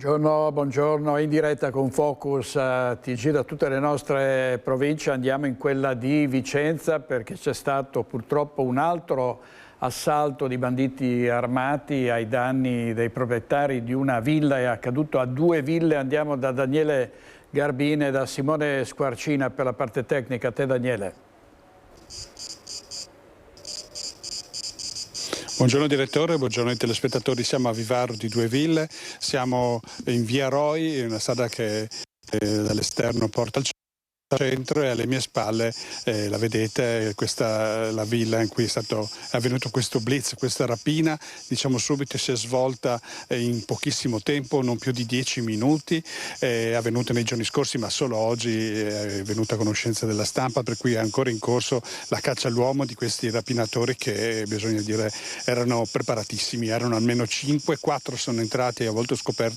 Buongiorno, in diretta con Focus TG da tutte le nostre province. Andiamo in quella di Vicenza perché c'è stato purtroppo un altro assalto di banditi armati ai danni dei proprietari di una villa. È accaduto a 2 ville. Andiamo da Daniele Garbine e da Simone Squarcina per la parte tecnica. A te Daniele. Buongiorno direttore, buongiorno ai telespettatori. Siamo a Vivaro di 2 Ville, siamo in via Roi, una strada che dall'esterno porta al centro, e alle mie spalle la vedete, questa la villa in cui è avvenuto questo blitz, questa rapina. Diciamo subito si è svolta in pochissimo tempo, non più di 10 minuti, è avvenuta nei giorni scorsi, ma solo oggi è venuta a conoscenza della stampa, per cui è ancora in corso la caccia all'uomo di questi rapinatori che, bisogna dire, erano preparatissimi. Erano almeno 5, 4 sono entrati e a volte ho scoperto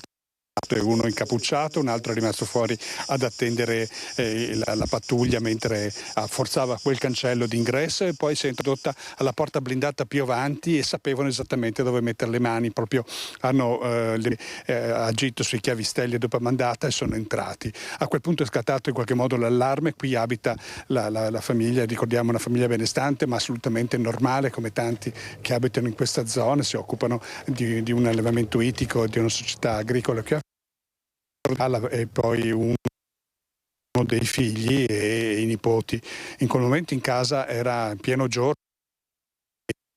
uno incappucciato, un altro è rimasto fuori ad attendere la pattuglia mentre forzava quel cancello d'ingresso, e poi si è introdotta alla porta blindata più avanti e sapevano esattamente dove mettere le mani, proprio hanno agito sui chiavistelli dopo mandata e sono entrati. A quel punto è scattato in qualche modo l'allarme. Qui abita la famiglia, ricordiamo una famiglia benestante ma assolutamente normale, come tanti che abitano in questa zona, si occupano di un allevamento ittico, di una società agricola che e poi uno dei figli e i nipoti. In quel momento in casa era pieno giorno,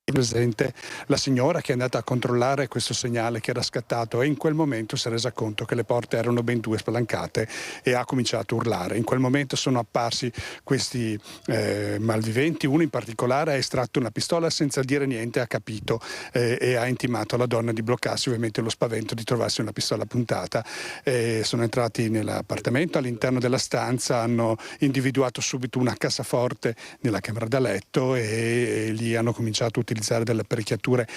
presente la signora che è andata a controllare questo segnale che era scattato, e in quel momento si è resa conto che le porte erano ben 2 spalancate e ha cominciato a urlare. In quel momento sono apparsi questi malviventi. Uno in particolare ha estratto una pistola senza dire niente, ha capito e ha intimato alla donna di bloccarsi, ovviamente lo spavento di trovarsi una pistola puntata. Sono entrati nell'appartamento, all'interno della stanza hanno individuato subito una cassaforte nella camera da letto e lì hanno cominciato a utilizzare delle apparecchiature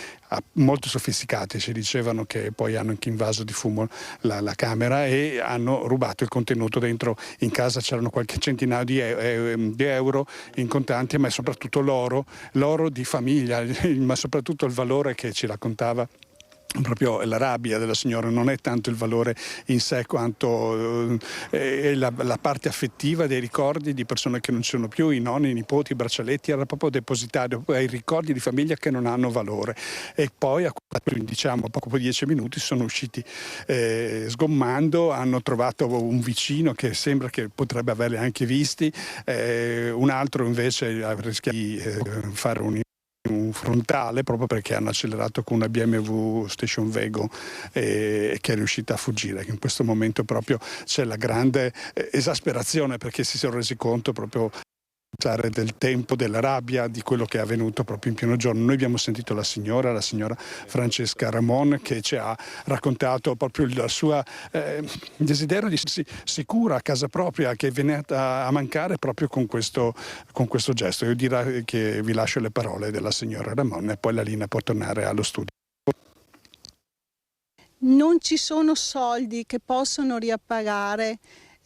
molto sofisticate. Ci dicevano che poi hanno anche invaso di fumo la camera e hanno rubato il contenuto. Dentro in casa c'erano qualche centinaio di euro in contanti, ma soprattutto l'oro di famiglia, ma soprattutto il valore che ci raccontava proprio la rabbia della signora non è tanto il valore in sé quanto la parte affettiva dei ricordi di persone che non ci sono più, i nonni, i nipoti, i braccialetti. Era proprio depositario ai ricordi di famiglia che non hanno valore. E poi diciamo poco 10 minuti sono usciti sgommando, hanno trovato un vicino che sembra che potrebbe averli anche visti, un altro invece ha rischiato di fare un frontale proprio perché hanno accelerato con una BMW Station Wagon che è riuscita a fuggire. In questo momento proprio c'è la grande esasperazione, perché si sono resi conto proprio del tempo, della rabbia, di quello che è avvenuto proprio in pieno giorno. Noi abbiamo sentito la signora Francesca Ramon, che ci ha raccontato proprio il suo desiderio di essere sicura a casa propria, che è venuta a mancare proprio con questo gesto. Io direi che vi lascio le parole della signora Ramon e poi la linea può tornare allo studio. Non ci sono soldi che possono riappagare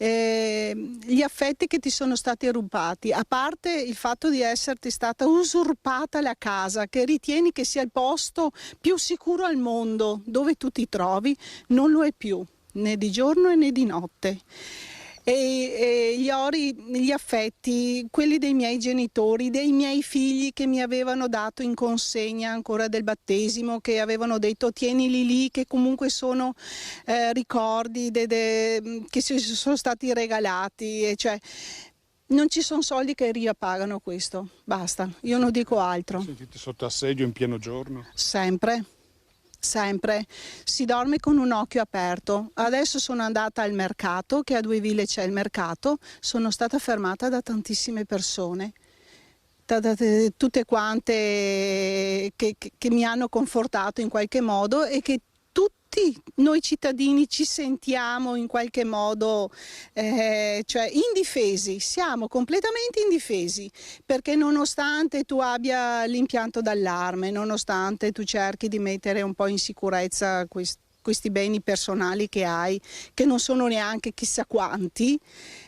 gli affetti che ti sono stati rubati, a parte il fatto di esserti stata usurpata la casa, che ritieni che sia il posto più sicuro al mondo dove tu ti trovi. Non lo è più, né di giorno né di notte. E gli affetti, quelli dei miei genitori, dei miei figli che mi avevano dato in consegna ancora del battesimo, che avevano detto tienili lì, che comunque sono ricordi che si sono stati regalati, e cioè non ci sono soldi che riappagano questo. Basta, io non dico altro. Sentite sotto assedio in pieno giorno? Sempre. Si dorme con un occhio aperto. Adesso sono andata al mercato, che a 2 Ville c'è il mercato, sono stata fermata da tantissime persone, tutte quante che mi hanno confortato in qualche modo, e che tutti noi cittadini ci sentiamo in qualche modo cioè indifesi, siamo completamente indifesi, perché nonostante tu abbia l'impianto d'allarme, nonostante tu cerchi di mettere un po' in sicurezza questi beni personali che hai, che non sono neanche chissà quanti,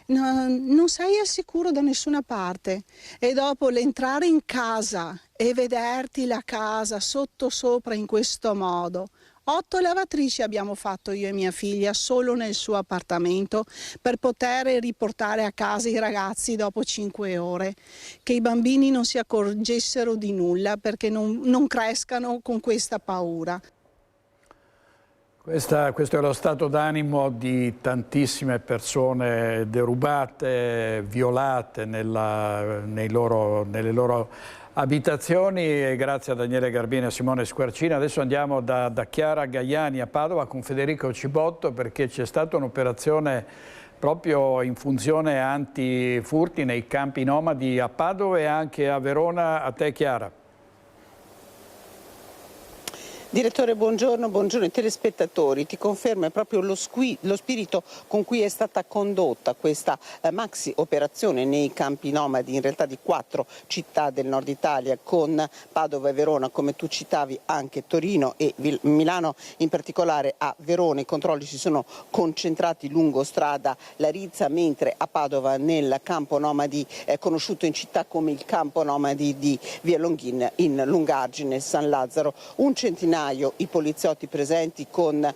non sei al sicuro da nessuna parte. E dopo l'entrare in casa e vederti la casa sotto sopra in questo modo, 8 lavatrici abbiamo fatto io e mia figlia solo nel suo appartamento per poter riportare a casa i ragazzi dopo 5 ore, che i bambini non si accorgessero di nulla perché non crescano con questa paura. Questo è lo stato d'animo di tantissime persone derubate, violate nelle loro abitazioni, e grazie a Daniele Garbini e a Simone Squarcina. Adesso andiamo da Chiara Gaiani a Padova con Federico Cibotto, perché c'è stata un'operazione proprio in funzione anti-furti nei campi nomadi a Padova e anche a Verona. A te, Chiara. Direttore, buongiorno ai telespettatori. Ti confermo, è proprio lo spirito con cui è stata condotta questa maxi operazione nei campi nomadi, in realtà di 4 città del nord Italia, con Padova e Verona, come tu citavi anche Torino e Milano. In particolare a Verona i controlli si sono concentrati lungo strada Larizza, mentre a Padova nel campo nomadi conosciuto in città come il campo nomadi di Via Longhin in Lungargine, San Lazzaro. Un centinaio i poliziotti presenti, con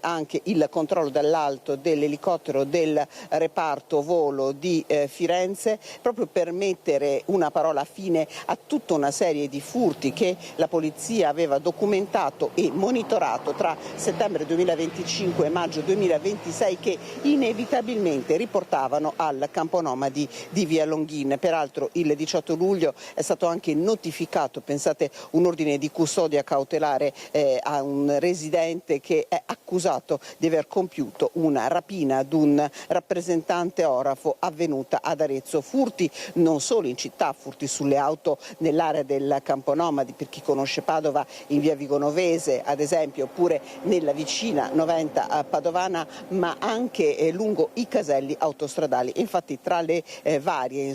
anche il controllo dall'alto dell'elicottero del reparto volo di Firenze, proprio per mettere una parola fine a tutta una serie di furti che la polizia aveva documentato e monitorato tra settembre 2025 e maggio 2026, che inevitabilmente riportavano al campo nomadi di Via Longhin. Peraltro il 18 luglio è stato anche notificato, pensate, un ordine di custodia cautelare a un residente che è accusato di aver compiuto una rapina ad un rappresentante orafo avvenuta ad Arezzo. Furti non solo in città, furti sulle auto nell'area del campo nomadi, per chi conosce Padova in via Vigonovese ad esempio, oppure nella vicina Noventa padovana, ma anche lungo i caselli autostradali. Infatti tra i vari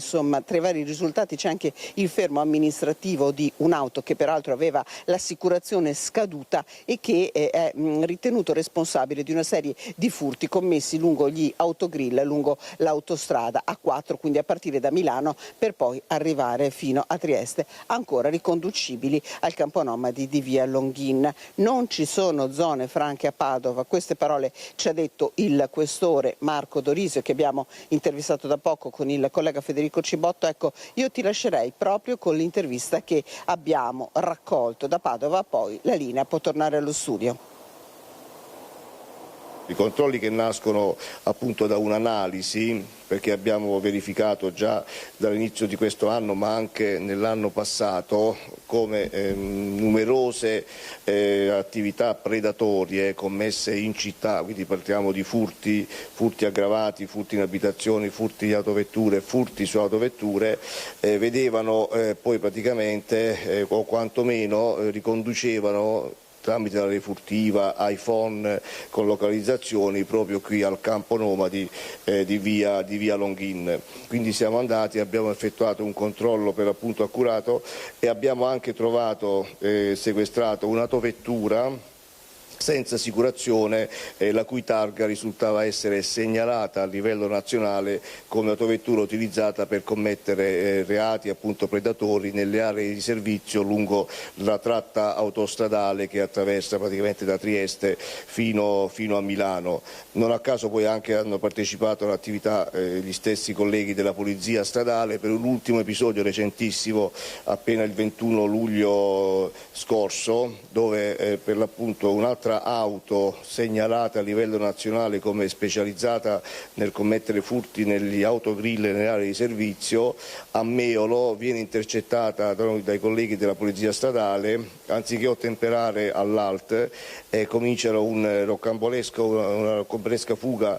risultati c'è anche il fermo amministrativo di un'auto che peraltro aveva l'assicurazione scaduta e che è ritenuto responsabile di una serie di furti commessi lungo gli autogrill, lungo l'autostrada A4, quindi a partire da Milano per poi arrivare fino a Trieste, ancora riconducibili al campo nomadi di Via Longhin. Non ci sono zone franche a Padova, queste parole ci ha detto il questore Marco Dorisio, che abbiamo intervistato da poco con il collega Federico Cibotto. Ecco, io ti lascerei proprio con l'intervista che abbiamo raccolto da Padova, poi la linea può tornare allo studio. I controlli che nascono appunto da un'analisi, perché abbiamo verificato già dall'inizio di questo anno ma anche nell'anno passato come numerose attività predatorie commesse in città, quindi parliamo di furti aggravati, furti in abitazioni, furti di autovetture, furti su autovetture, vedevano poi praticamente o quantomeno riconducevano tramite la refurtiva, iPhone con localizzazioni proprio qui al campo nomadi di via Longhin. Quindi siamo andati, abbiamo effettuato un controllo per l'appunto accurato e abbiamo anche trovato sequestrato un'autovettura senza assicurazione, la cui targa risultava essere segnalata a livello nazionale come autovettura utilizzata per commettere reati appunto predatori nelle aree di servizio lungo la tratta autostradale che attraversa praticamente da Trieste fino a Milano. Non a caso poi anche hanno partecipato all'attività gli stessi colleghi della Polizia Stradale per un ultimo episodio recentissimo appena il 21 luglio scorso, dove per l'appunto un'altra auto segnalata a livello nazionale come specializzata nel commettere furti negli autogrill e nelle aree di servizio a Meolo viene intercettata dai colleghi della Polizia Stradale. Anziché ottemperare all'ALT cominciano una rocambolesca fuga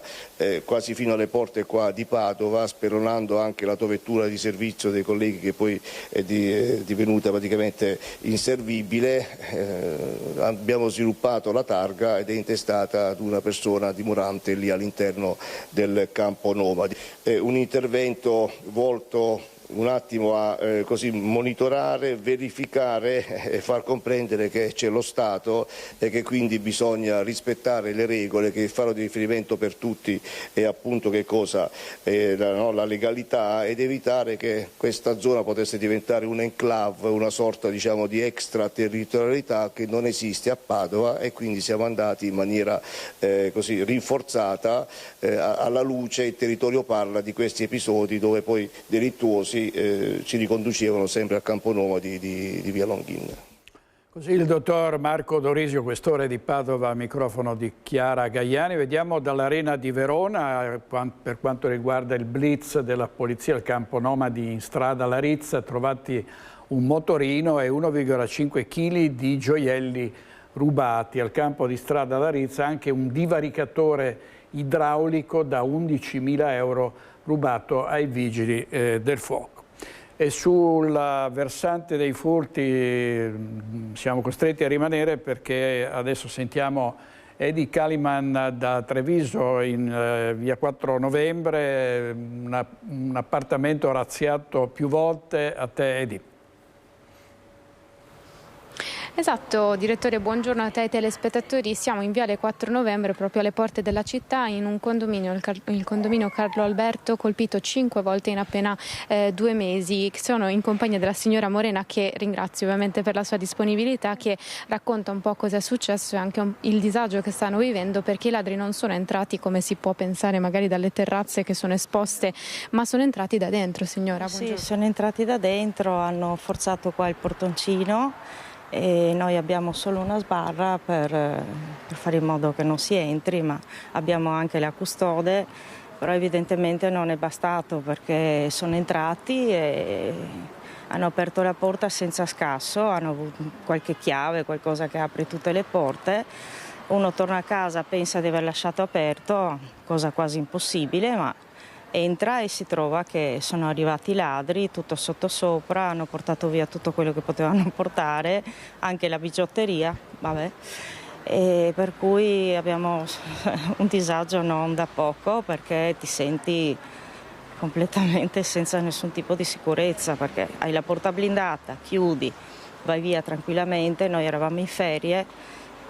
quasi fino alle porte qua di Padova, speronando anche l'autovettura di servizio dei colleghi, che poi è divenuta praticamente inservibile. Abbiamo sviluppato la targa ed è intestata ad una persona dimorante lì all'interno del campo nomadi. Un intervento volto un attimo a così monitorare, verificare e far comprendere che c'è lo Stato e che quindi bisogna rispettare le regole, che il faro di riferimento per tutti è appunto che cosa? La legalità, ed evitare che questa zona potesse diventare un enclave, una sorta diciamo di extraterritorialità che non esiste a Padova, e quindi siamo andati in maniera così rinforzata alla luce. Il territorio parla di questi episodi dove poi delittuosi ci riconducevano sempre al campo nomadi di Via Longhin. Così il dottor Marco Dorisio, questore di Padova, microfono di Chiara Gaiani. Vediamo dall'Arena di Verona, per quanto riguarda il blitz della polizia, il campo nomadi in strada Larizza, trovati un motorino e 1,5 kg di gioielli rubati. Al campo di strada Larizza anche un divaricatore idraulico da 11.000 euro rubato ai vigili del fuoco. E sul versante dei furti siamo costretti a rimanere, perché adesso sentiamo Edi Kaliman da Treviso, in via 4 novembre, un appartamento razziato più volte. A te, Edi. Esatto, direttore, buongiorno a te e ai telespettatori. Siamo in viale 4 novembre, proprio alle porte della città, in un condominio, il condominio Carlo Alberto, colpito 5 volte in appena 2 mesi. Sono in compagnia della signora Morena, che ringrazio ovviamente per la sua disponibilità, che racconta un po' cosa è successo e anche il disagio che stanno vivendo, perché i ladri non sono entrati come si può pensare magari dalle terrazze che sono esposte, ma sono entrati da dentro, signora. Buongiorno. Sì, sono entrati da dentro, hanno forzato qua il portoncino e noi abbiamo solo una sbarra per fare in modo che non si entri, ma abbiamo anche la custode, però evidentemente non è bastato, perché sono entrati e hanno aperto la porta senza scasso, hanno avuto qualche chiave, qualcosa che apre tutte le porte. Uno torna a casa, pensa di aver lasciato aperto, cosa quasi impossibile, ma entra e si trova che sono arrivati i ladri, tutto sottosopra, hanno portato via tutto quello che potevano portare, anche la bigiotteria, vabbè. E per cui abbiamo un disagio non da poco, perché ti senti completamente senza nessun tipo di sicurezza, perché hai la porta blindata, chiudi, vai via tranquillamente. Noi eravamo in ferie,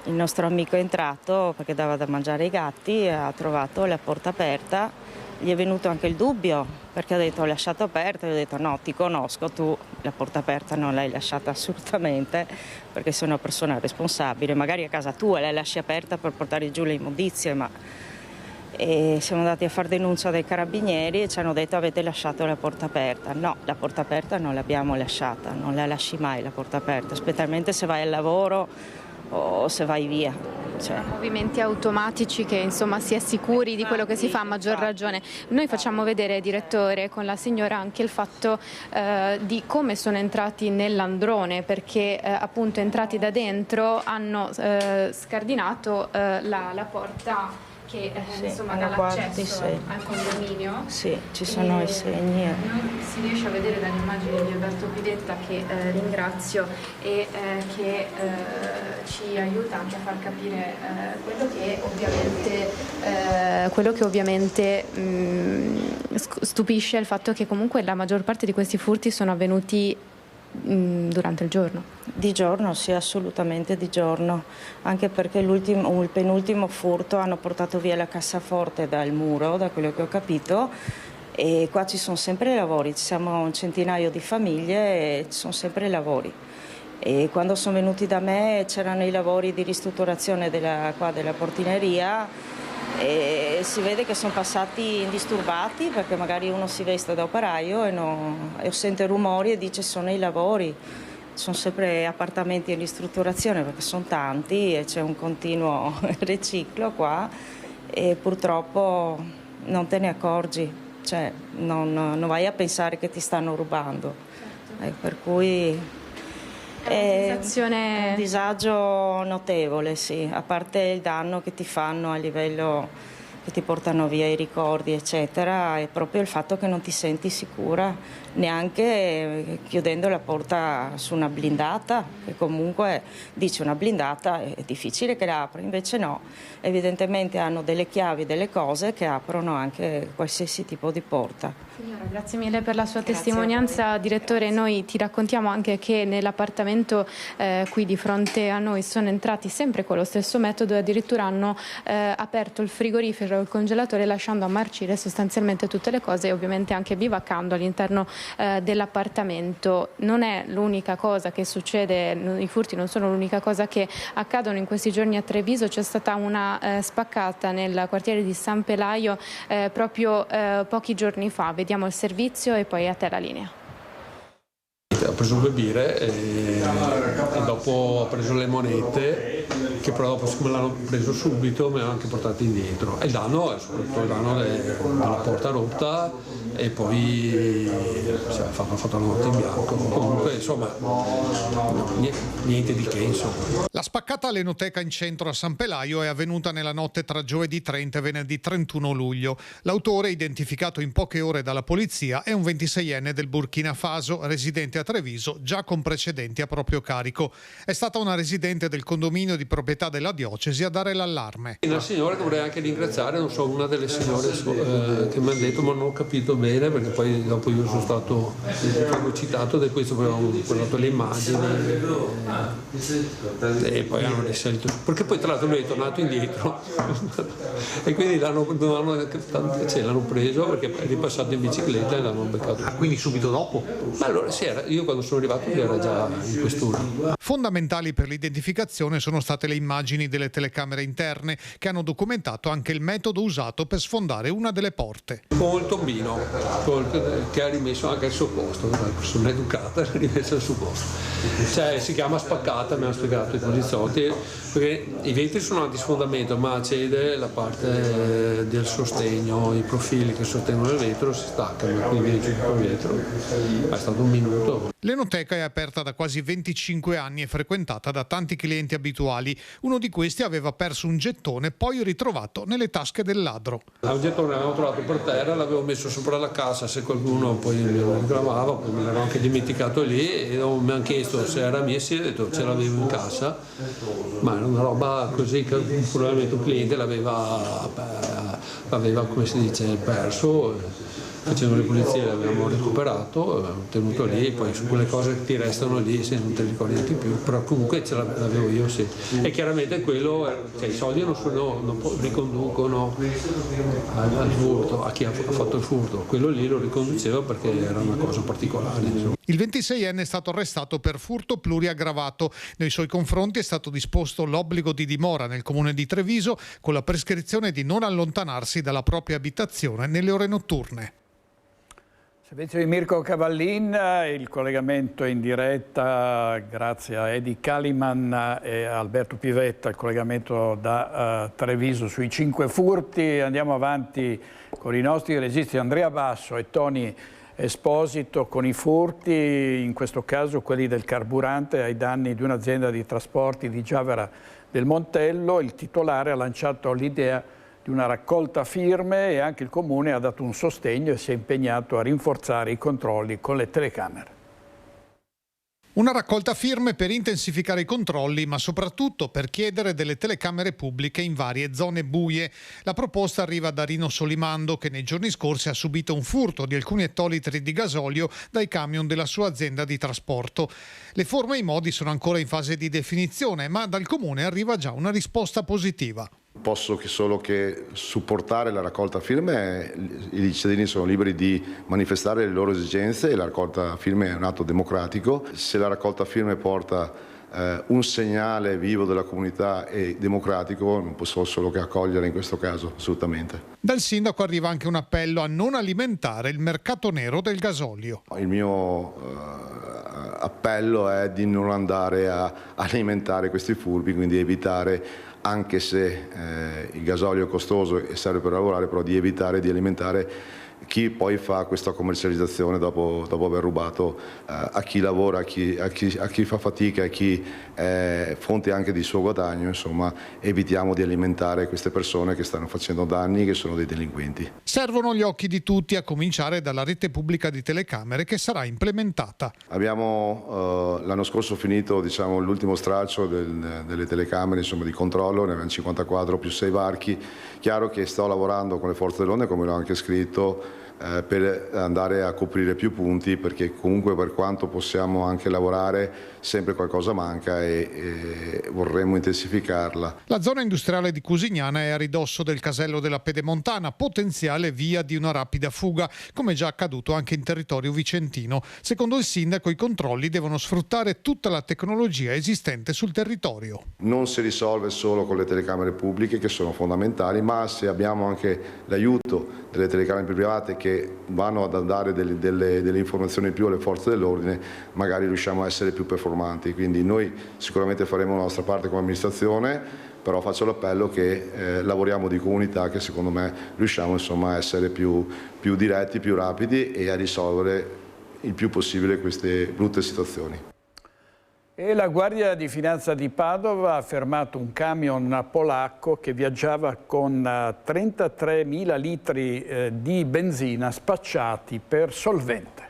il nostro amico è entrato perché dava da mangiare ai gatti, ha trovato la porta aperta. Gli è venuto anche il dubbio, perché ha detto: ho lasciato aperta. Io ho detto: no, ti conosco, tu la porta aperta non l'hai lasciata assolutamente, perché sei una persona responsabile, magari a casa tua l'hai lasci aperta per portare giù le immondizie, ma siamo andati a fare denuncia dai carabinieri e ci hanno detto: avete lasciato la porta aperta. No, la porta aperta non l'abbiamo lasciata, non la lasci mai la porta aperta, specialmente se vai al lavoro o se vai via. Cioè. Movimenti automatici che insomma si è sicuri di quello che si fa, a maggior ragione. Noi facciamo vedere, direttore, con la signora anche il fatto di come sono entrati nell'androne, perché appunto entrati da dentro hanno scardinato la porta che insomma dà l'accesso al condominio. Sì, ci sono i segni. Non si riesce a vedere dalle immagini di Alberto Pivetta, che ringrazio e che ci aiuta anche a far capire quello che ovviamente stupisce, il fatto che comunque la maggior parte di questi furti sono avvenuti durante il giorno. Di giorno, sì, assolutamente di giorno, anche perché il penultimo furto hanno portato via la cassaforte dal muro, da quello che ho capito, e qua ci sono sempre i lavori, ci siamo un centinaio di famiglie e ci sono sempre i lavori. E quando sono venuti da me c'erano i lavori di ristrutturazione della portineria, e si vede che sono passati indisturbati, perché magari uno si veste da operaio e sente rumori e dice: sono i lavori. Sono sempre appartamenti in ristrutturazione, perché sono tanti e c'è un continuo riciclo qua, e purtroppo non te ne accorgi, cioè non vai a pensare che ti stanno rubando. Per cui è un disagio notevole, sì, a parte il danno che ti fanno a livello che ti portano via i ricordi, eccetera, è proprio il fatto che non ti senti sicura, neanche chiudendo la porta su una blindata, che comunque dice una blindata è difficile che la apra, invece no, evidentemente hanno delle chiavi, delle cose che aprono anche qualsiasi tipo di porta. Signora, grazie mille per la sua testimonianza. Direttore, noi ti raccontiamo anche che nell'appartamento qui di fronte a noi sono entrati sempre con lo stesso metodo e addirittura hanno aperto il frigorifero e il congelatore lasciando a marcire sostanzialmente tutte le cose e ovviamente anche bivaccando all'interno dell'appartamento. Non è l'unica cosa che succede, i furti non sono l'unica cosa che accadono in questi giorni a Treviso. C'è stata una spaccata nel quartiere di San Pelaio proprio pochi giorni fa. Vediamo il servizio e poi a te la linea. Ha preso due birre e dopo ha preso le monete, che però dopo, siccome l'hanno preso subito, me le hanno anche portate indietro. E il danno è soprattutto il danno della porta rotta e poi ha fatto la notte in bianco. Comunque insomma niente di che insomma. La spaccata all'Enoteca in centro a San Pelaio è avvenuta nella notte tra giovedì 30 e venerdì 31 luglio. L'autore, identificato in poche ore dalla polizia, è un 26enne del Burkina Faso, residente a Treviso, già con precedenti a proprio carico. È stata una residente del condominio di proprietà della diocesi a dare l'allarme. Una signora che vorrei anche ringraziare, non so, una delle signore che mi hanno detto, ma non ho capito bene, perché poi dopo io sono stato fagocitato da questo, poi ho guardato le immagini e poi hanno risalito, perché poi tra l'altro lui è tornato indietro e quindi l'hanno preso perché è ripassato in bicicletta e l'hanno beccato. Ah, quindi subito dopo? Ma allora sì, io quando sono arrivato lui era già in questura. Fondamentali per l'identificazione sono state le immagini delle telecamere interne che hanno documentato anche il metodo usato per sfondare una delle porte. Con il tombino che ha rimesso anche al suo posto, una persona educata l'ha rimesso al suo posto. Cioè si chiama spaccata, mi hanno spiegato i poliziotti, perché i vetri sono antisfondamento, ma cede la parte del sostegno, i profili che sostengono il vetro si staccano, quindi viene giù il vetro. È stato un minuto. L'Enoteca è aperta da quasi 25 anni e frequentata da tanti clienti abituali. Uno di questi aveva perso un gettone poi ritrovato nelle tasche del ladro. Un gettone l'avevo trovato per terra, l'avevo messo sopra la cassa, se qualcuno poi me lo reclamava, poi me l'ero anche dimenticato lì e mi hanno chiesto se era mia, sì, ho detto ce l'avevo in cassa, ma era una roba così che probabilmente un cliente l'aveva come si dice, perso. Facendo le pulizie l'abbiamo recuperato, l'abbiamo tenuto lì, poi su quelle cose che ti restano lì se non te le ricordi più, però comunque ce l'avevo io, sì. E chiaramente quello, cioè i soldi non riconducono al furto, a chi ha fatto il furto, quello lì lo riconduceva perché era una cosa particolare. Insomma. Il 26enne è stato arrestato per furto pluriaggravato. Nei suoi confronti è stato disposto l'obbligo di dimora nel comune di Treviso con la prescrizione di non allontanarsi dalla propria abitazione nelle ore notturne. Servizio di Mirko Cavallin, il collegamento in diretta grazie a Edi Caliman e Alberto Pivetta, il collegamento da Treviso sui 5 furti. Andiamo avanti con i nostri registi Andrea Basso e Tony Esposito con i furti, in questo caso quelli del carburante ai danni di un'azienda di trasporti di Giavera del Montello. Il titolare ha lanciato l'idea di una raccolta firme e anche il Comune ha dato un sostegno e si è impegnato a rinforzare i controlli con le telecamere. Una raccolta firme per intensificare i controlli, ma soprattutto per chiedere delle telecamere pubbliche in varie zone buie. La proposta arriva da Rino Solimando, che nei giorni scorsi ha subito un furto di alcuni ettolitri di gasolio dai camion della sua azienda di trasporto. Le forme e i modi sono ancora in fase di definizione, ma dal Comune arriva già una risposta positiva. Posso solo che supportare la raccolta firme, i cittadini sono liberi di manifestare le loro esigenze e la raccolta firme è un atto democratico. Se la raccolta firme porta un segnale vivo della comunità e democratico, non posso solo che accogliere in questo caso, assolutamente. Dal sindaco arriva anche un appello a non alimentare il mercato nero del gasolio. Il mio appello è di non andare a alimentare questi furbi, quindi evitare, anche se il gasolio è costoso e serve per lavorare, però di evitare di alimentare chi poi fa questa commercializzazione dopo aver rubato a chi lavora, a chi fa fatica, a chi è fonte anche di suo guadagno, insomma evitiamo di alimentare queste persone che stanno facendo danni, che sono dei delinquenti. Servono gli occhi di tutti, a cominciare dalla rete pubblica di telecamere che sarà implementata. Abbiamo l'anno scorso finito l'ultimo stralcio delle telecamere di controllo, ne abbiamo 54 più 6 varchi. Chiaro che sto lavorando con le forze dell'ordine, come l'ho anche scritto, per andare a coprire più punti, perché comunque per quanto possiamo anche lavorare sempre qualcosa manca e vorremmo intensificarla. La zona industriale di Cusignana è a ridosso del casello della Pedemontana, potenziale via di una rapida fuga, come già accaduto anche in territorio vicentino. Secondo il sindaco, i controlli devono sfruttare tutta la tecnologia esistente sul territorio. Non si risolve solo con le telecamere pubbliche, che sono fondamentali, ma se abbiamo anche l'aiuto delle telecamere private che vanno ad dare delle informazioni in più alle forze dell'ordine, magari riusciamo a essere più performanti. Quindi noi sicuramente faremo la nostra parte come amministrazione, però faccio l'appello che lavoriamo di comunità, che secondo me riusciamo a essere più diretti, più rapidi e a risolvere il più possibile queste brutte situazioni. E la Guardia di Finanza di Padova ha fermato un camion polacco che viaggiava con 33.000 litri di benzina spacciati per solvente.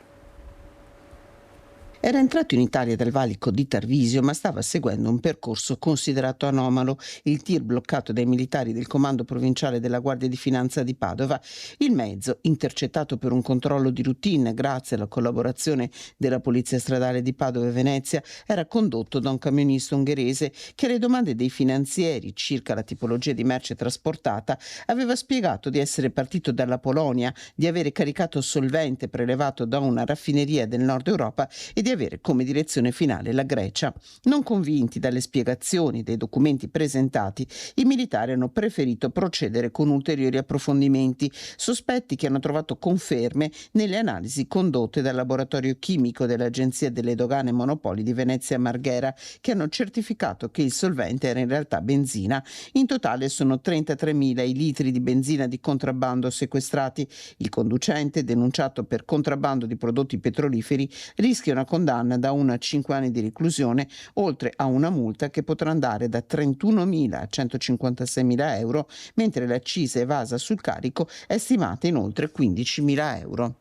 Era entrato in Italia dal valico di Tarvisio, ma stava seguendo un percorso considerato anomalo. Il tir bloccato dai militari del comando provinciale della Guardia di Finanza di Padova. Il mezzo, intercettato per un controllo di routine grazie alla collaborazione della Polizia Stradale di Padova e Venezia, era condotto da un camionista ungherese che alle domande dei finanzieri circa la tipologia di merce trasportata aveva spiegato di essere partito dalla Polonia, di avere caricato solvente prelevato da una raffineria del nord Europa e di avere come direzione finale la Grecia. Non convinti dalle spiegazioni dei documenti presentati, i militari hanno preferito procedere con ulteriori approfondimenti, sospetti che hanno trovato conferme nelle analisi condotte dal laboratorio chimico dell'Agenzia delle Dogane e Monopoli di Venezia Marghera, che hanno certificato che il solvente era in realtà benzina. In totale sono 33.000 i litri di benzina di contrabbando sequestrati. Il conducente, denunciato per contrabbando di prodotti petroliferi, rischia una condanna da 1 a 5 anni di reclusione, oltre a una multa che potrà andare da 31.000 a 156.000 euro, mentre l'accisa evasa sul carico è stimata in oltre 15.000 euro.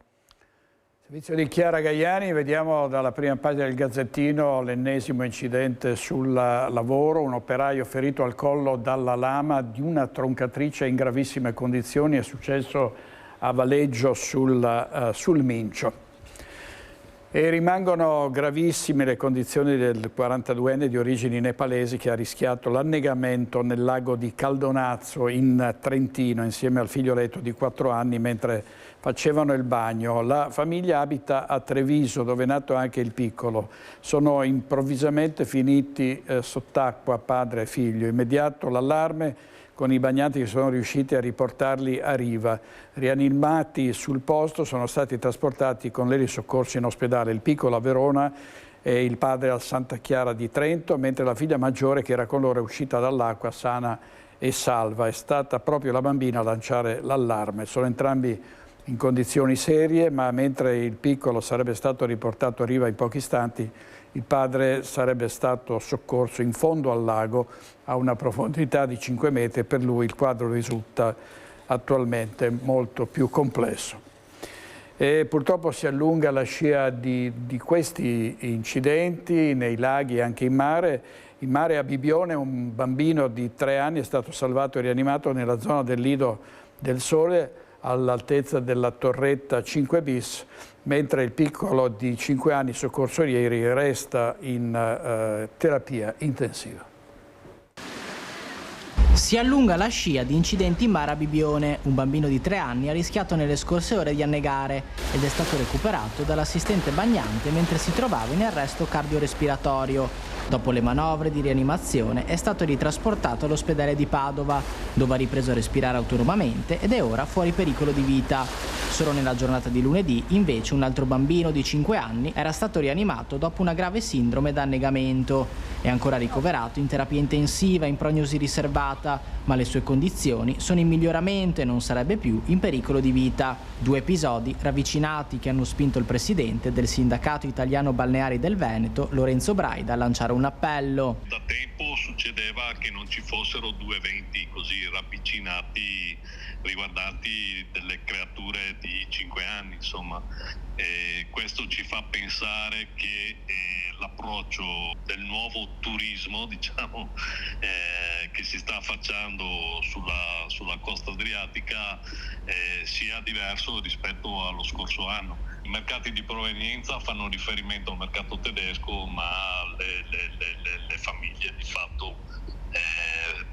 Servizio di Chiara Gaiani, vediamo dalla prima pagina del Gazzettino l'ennesimo incidente sul lavoro, un operaio ferito al collo dalla lama di una troncatrice in gravissime condizioni, è successo a Valeggio sul Mincio. E rimangono gravissime le condizioni del 42enne di origini nepalesi che ha rischiato l'annegamento nel lago di Caldonazzo in Trentino insieme al figlioletto di 4 anni mentre facevano il bagno. La famiglia abita a Treviso, dove è nato anche il piccolo. Sono improvvisamente finiti sott'acqua padre e figlio. Immediato l'allarme con i bagnanti che sono riusciti a riportarli a riva. Rianimati sul posto sono stati trasportati con l'elisoccorso in ospedale. Il piccolo a Verona e il padre al Santa Chiara di Trento, mentre la figlia maggiore che era con loro è uscita dall'acqua sana e salva. È stata proprio la bambina a lanciare l'allarme. Sono entrambi in condizioni serie, ma mentre il piccolo sarebbe stato riportato a riva in pochi istanti, il padre sarebbe stato soccorso in fondo al lago a una profondità di 5 metri. Per lui il quadro risulta attualmente molto più complesso. E purtroppo si allunga la scia di questi incidenti nei laghi e anche in mare. In mare a Bibione un bambino di 3 anni è stato salvato e rianimato nella zona del Lido del Sole all'altezza della torretta 5 bis, mentre il piccolo di 5 anni soccorso ieri resta in terapia intensiva. Si allunga la scia di incidenti in mare a Bibione. Un bambino di 3 anni ha rischiato nelle scorse ore di annegare ed è stato recuperato dall'assistente bagnante mentre si trovava in arresto cardiorespiratorio. Dopo le manovre di rianimazione è stato ritrasportato all'ospedale di Padova, dove ha ripreso a respirare autonomamente ed è ora fuori pericolo di vita. Solo nella giornata di lunedì, invece, un altro bambino di 5 anni era stato rianimato dopo una grave sindrome da annegamento. È ancora ricoverato in terapia intensiva in prognosi riservata, ma le sue condizioni sono in miglioramento e non sarebbe più in pericolo di vita. 2 episodi ravvicinati che hanno spinto il presidente del Sindacato Italiano Balneari del Veneto, Lorenzo Braida, a lanciare un appello. Da tempo succedeva che non ci fossero 2 eventi così ravvicinati riguardanti delle creature di 5 anni, insomma. Questo ci fa pensare che l'approccio del nuovo turismo, diciamo, che si sta affacciando sulla costa adriatica sia diverso rispetto allo scorso anno. I mercati di provenienza fanno riferimento al mercato tedesco, ma le famiglie di fatto,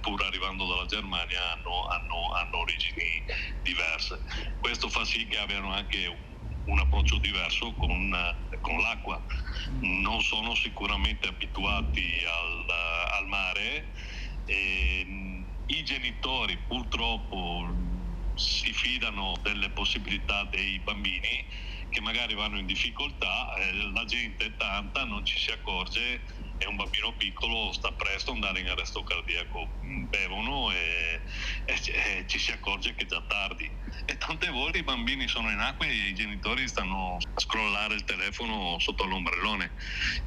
pur arrivando dalla Germania, hanno origini diverse. Questo fa sì che abbiano anche un approccio diverso con l'acqua. Non sono sicuramente abituati al mare. I genitori purtroppo si fidano delle possibilità dei bambini che magari vanno in difficoltà, la gente è tanta, non ci si accorge, è un bambino piccolo, sta presto ad andare in arresto cardiaco, bevono e ci si accorge che è già tardi. E tante volte i bambini sono in acqua e i genitori stanno a scrollare il telefono sotto l'ombrellone.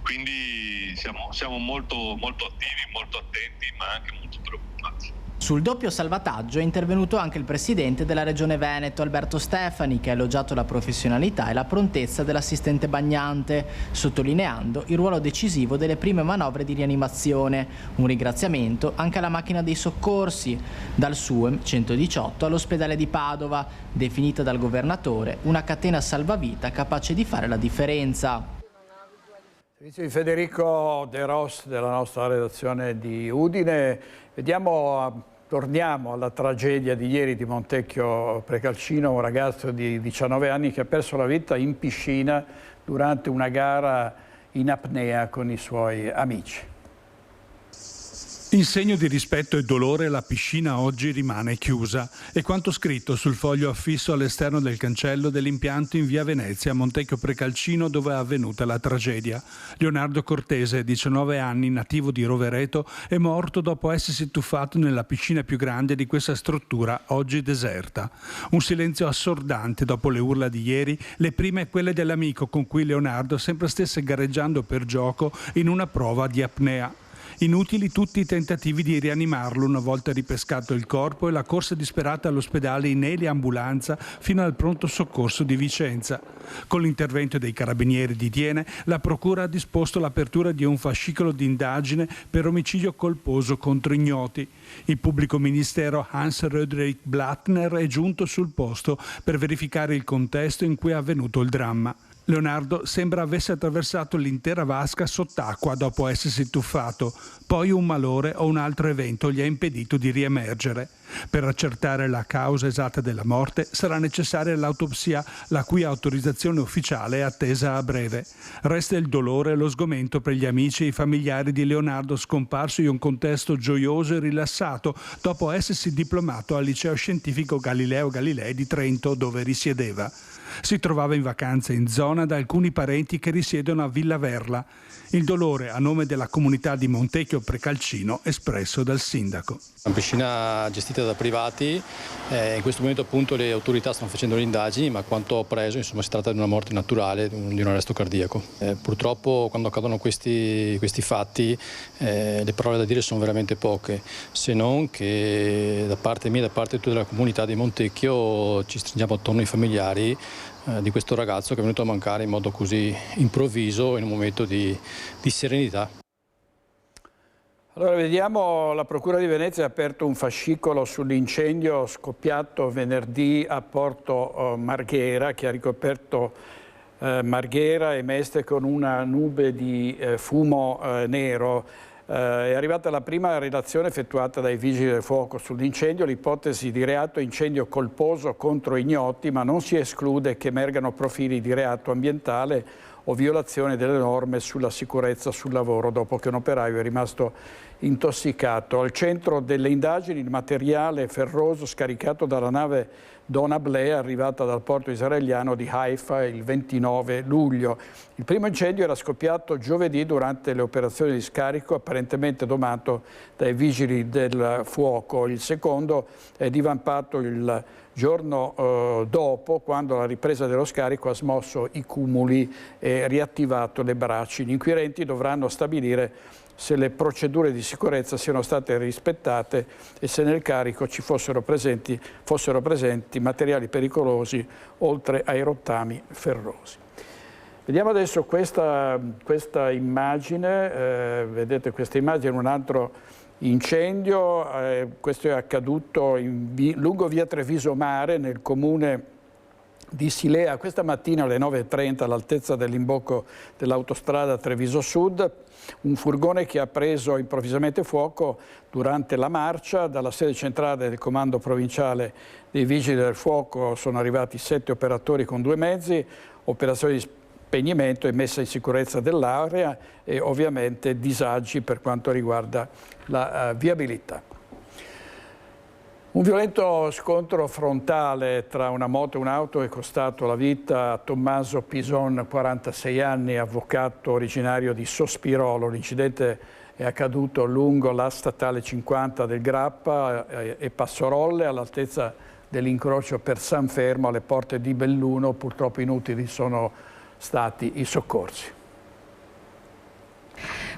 Quindi siamo molto, molto attivi, molto attenti, ma anche molto preoccupati. Sul doppio salvataggio è intervenuto anche il presidente della Regione Veneto, Alberto Stefani, che ha elogiato la professionalità e la prontezza dell'assistente bagnante, sottolineando il ruolo decisivo delle prime manovre di rianimazione. Un ringraziamento anche alla macchina dei soccorsi, dal SUEM 118 all'ospedale di Padova, definita dal governatore una catena salvavita capace di fare la differenza. Servizio di Federico De Ros della nostra redazione di Udine. Torniamo alla tragedia di ieri di Montecchio Precalcino, un ragazzo di 19 anni che ha perso la vita in piscina durante una gara in apnea con i suoi amici. In segno di rispetto e dolore la piscina oggi rimane chiusa. È quanto scritto sul foglio affisso all'esterno del cancello dell'impianto in via Venezia a Montecchio Precalcino, dove è avvenuta la tragedia. Leonardo Cortese, 19 anni, nativo di Rovereto, è morto dopo essersi tuffato nella piscina più grande di questa struttura, oggi deserta. Un silenzio assordante dopo le urla di ieri, le prime quelle dell'amico con cui Leonardo sempre stesse gareggiando per gioco in una prova di apnea. Inutili tutti i tentativi di rianimarlo una volta ripescato il corpo e la corsa disperata all'ospedale in eliambulanza fino al pronto soccorso di Vicenza. Con l'intervento dei carabinieri di Thiene, la procura ha disposto l'apertura di un fascicolo di indagine per omicidio colposo contro ignoti. Il pubblico ministero Hans-Röderik Blattner è giunto sul posto per verificare il contesto in cui è avvenuto il dramma. Leonardo sembra avesse attraversato l'intera vasca sott'acqua dopo essersi tuffato, poi un malore o un altro evento gli ha impedito di riemergere. Per accertare la causa esatta della morte sarà necessaria l'autopsia, la cui autorizzazione ufficiale è attesa a breve. Resta il dolore e lo sgomento per gli amici e i familiari di Leonardo scomparso in un contesto gioioso e rilassato dopo essersi diplomato al liceo scientifico Galileo Galilei di Trento, dove risiedeva. Si trovava in vacanza in zona da alcuni parenti che risiedono a Villa Verla. Il dolore a nome della comunità di Montecchio Precalcino espresso dal sindaco. Una piscina gestita da privati, in questo momento appunto le autorità stanno facendo le indagini, ma a quanto ho preso si tratta di una morte naturale, di un arresto cardiaco. Purtroppo quando accadono questi fatti le parole da dire sono veramente poche, se non che da parte mia e da parte di tutta la comunità di Montecchio ci stringiamo attorno ai familiari di questo ragazzo che è venuto a mancare in modo così improvviso in un momento di serenità. Allora vediamo, la Procura di Venezia ha aperto un fascicolo sull'incendio scoppiato venerdì a Porto Marghera, che ha ricoperto Marghera e Mestre con una nube di fumo nero. È arrivata la prima relazione effettuata dai Vigili del Fuoco sull'incendio, l'ipotesi di reato incendio colposo contro ignoti, ma non si esclude che emergano profili di reato ambientale o violazione delle norme sulla sicurezza sul lavoro dopo che un operaio è rimasto intossicato. Al centro delle indagini il materiale ferroso scaricato dalla nave Donna Bleh, arrivata dal porto israeliano di Haifa il 29 luglio. Il primo incendio era scoppiato giovedì durante le operazioni di scarico apparentemente domato dai vigili del fuoco. Il secondo è divampato il giorno dopo, quando la ripresa dello scarico ha smosso i cumuli e riattivato le braci. Gli inquirenti dovranno stabilire se le procedure di sicurezza siano state rispettate e se nel carico ci fossero presenti materiali pericolosi oltre ai rottami ferrosi. Vediamo adesso questa immagine, vedete questa immagine, un altro incendio, questo è accaduto lungo via Treviso Mare nel comune di Silea questa mattina alle 9:30 all'altezza dell'imbocco dell'autostrada Treviso Sud. Un furgone che ha preso improvvisamente fuoco durante la marcia. Dalla sede centrale del comando provinciale dei Vigili del Fuoco sono arrivati 7 operatori con 2 mezzi, operazioni di spegnimento e messa in sicurezza dell'area e ovviamente disagi per quanto riguarda la viabilità. Un violento scontro frontale tra una moto e un'auto è costato la vita a Tommaso Pison, 46 anni, avvocato originario di Sospirolo. L'incidente è accaduto lungo la statale 50 del Grappa e Passorolle, all'altezza dell'incrocio per San Fermo alle porte di Belluno. Purtroppo inutili sono stati i soccorsi.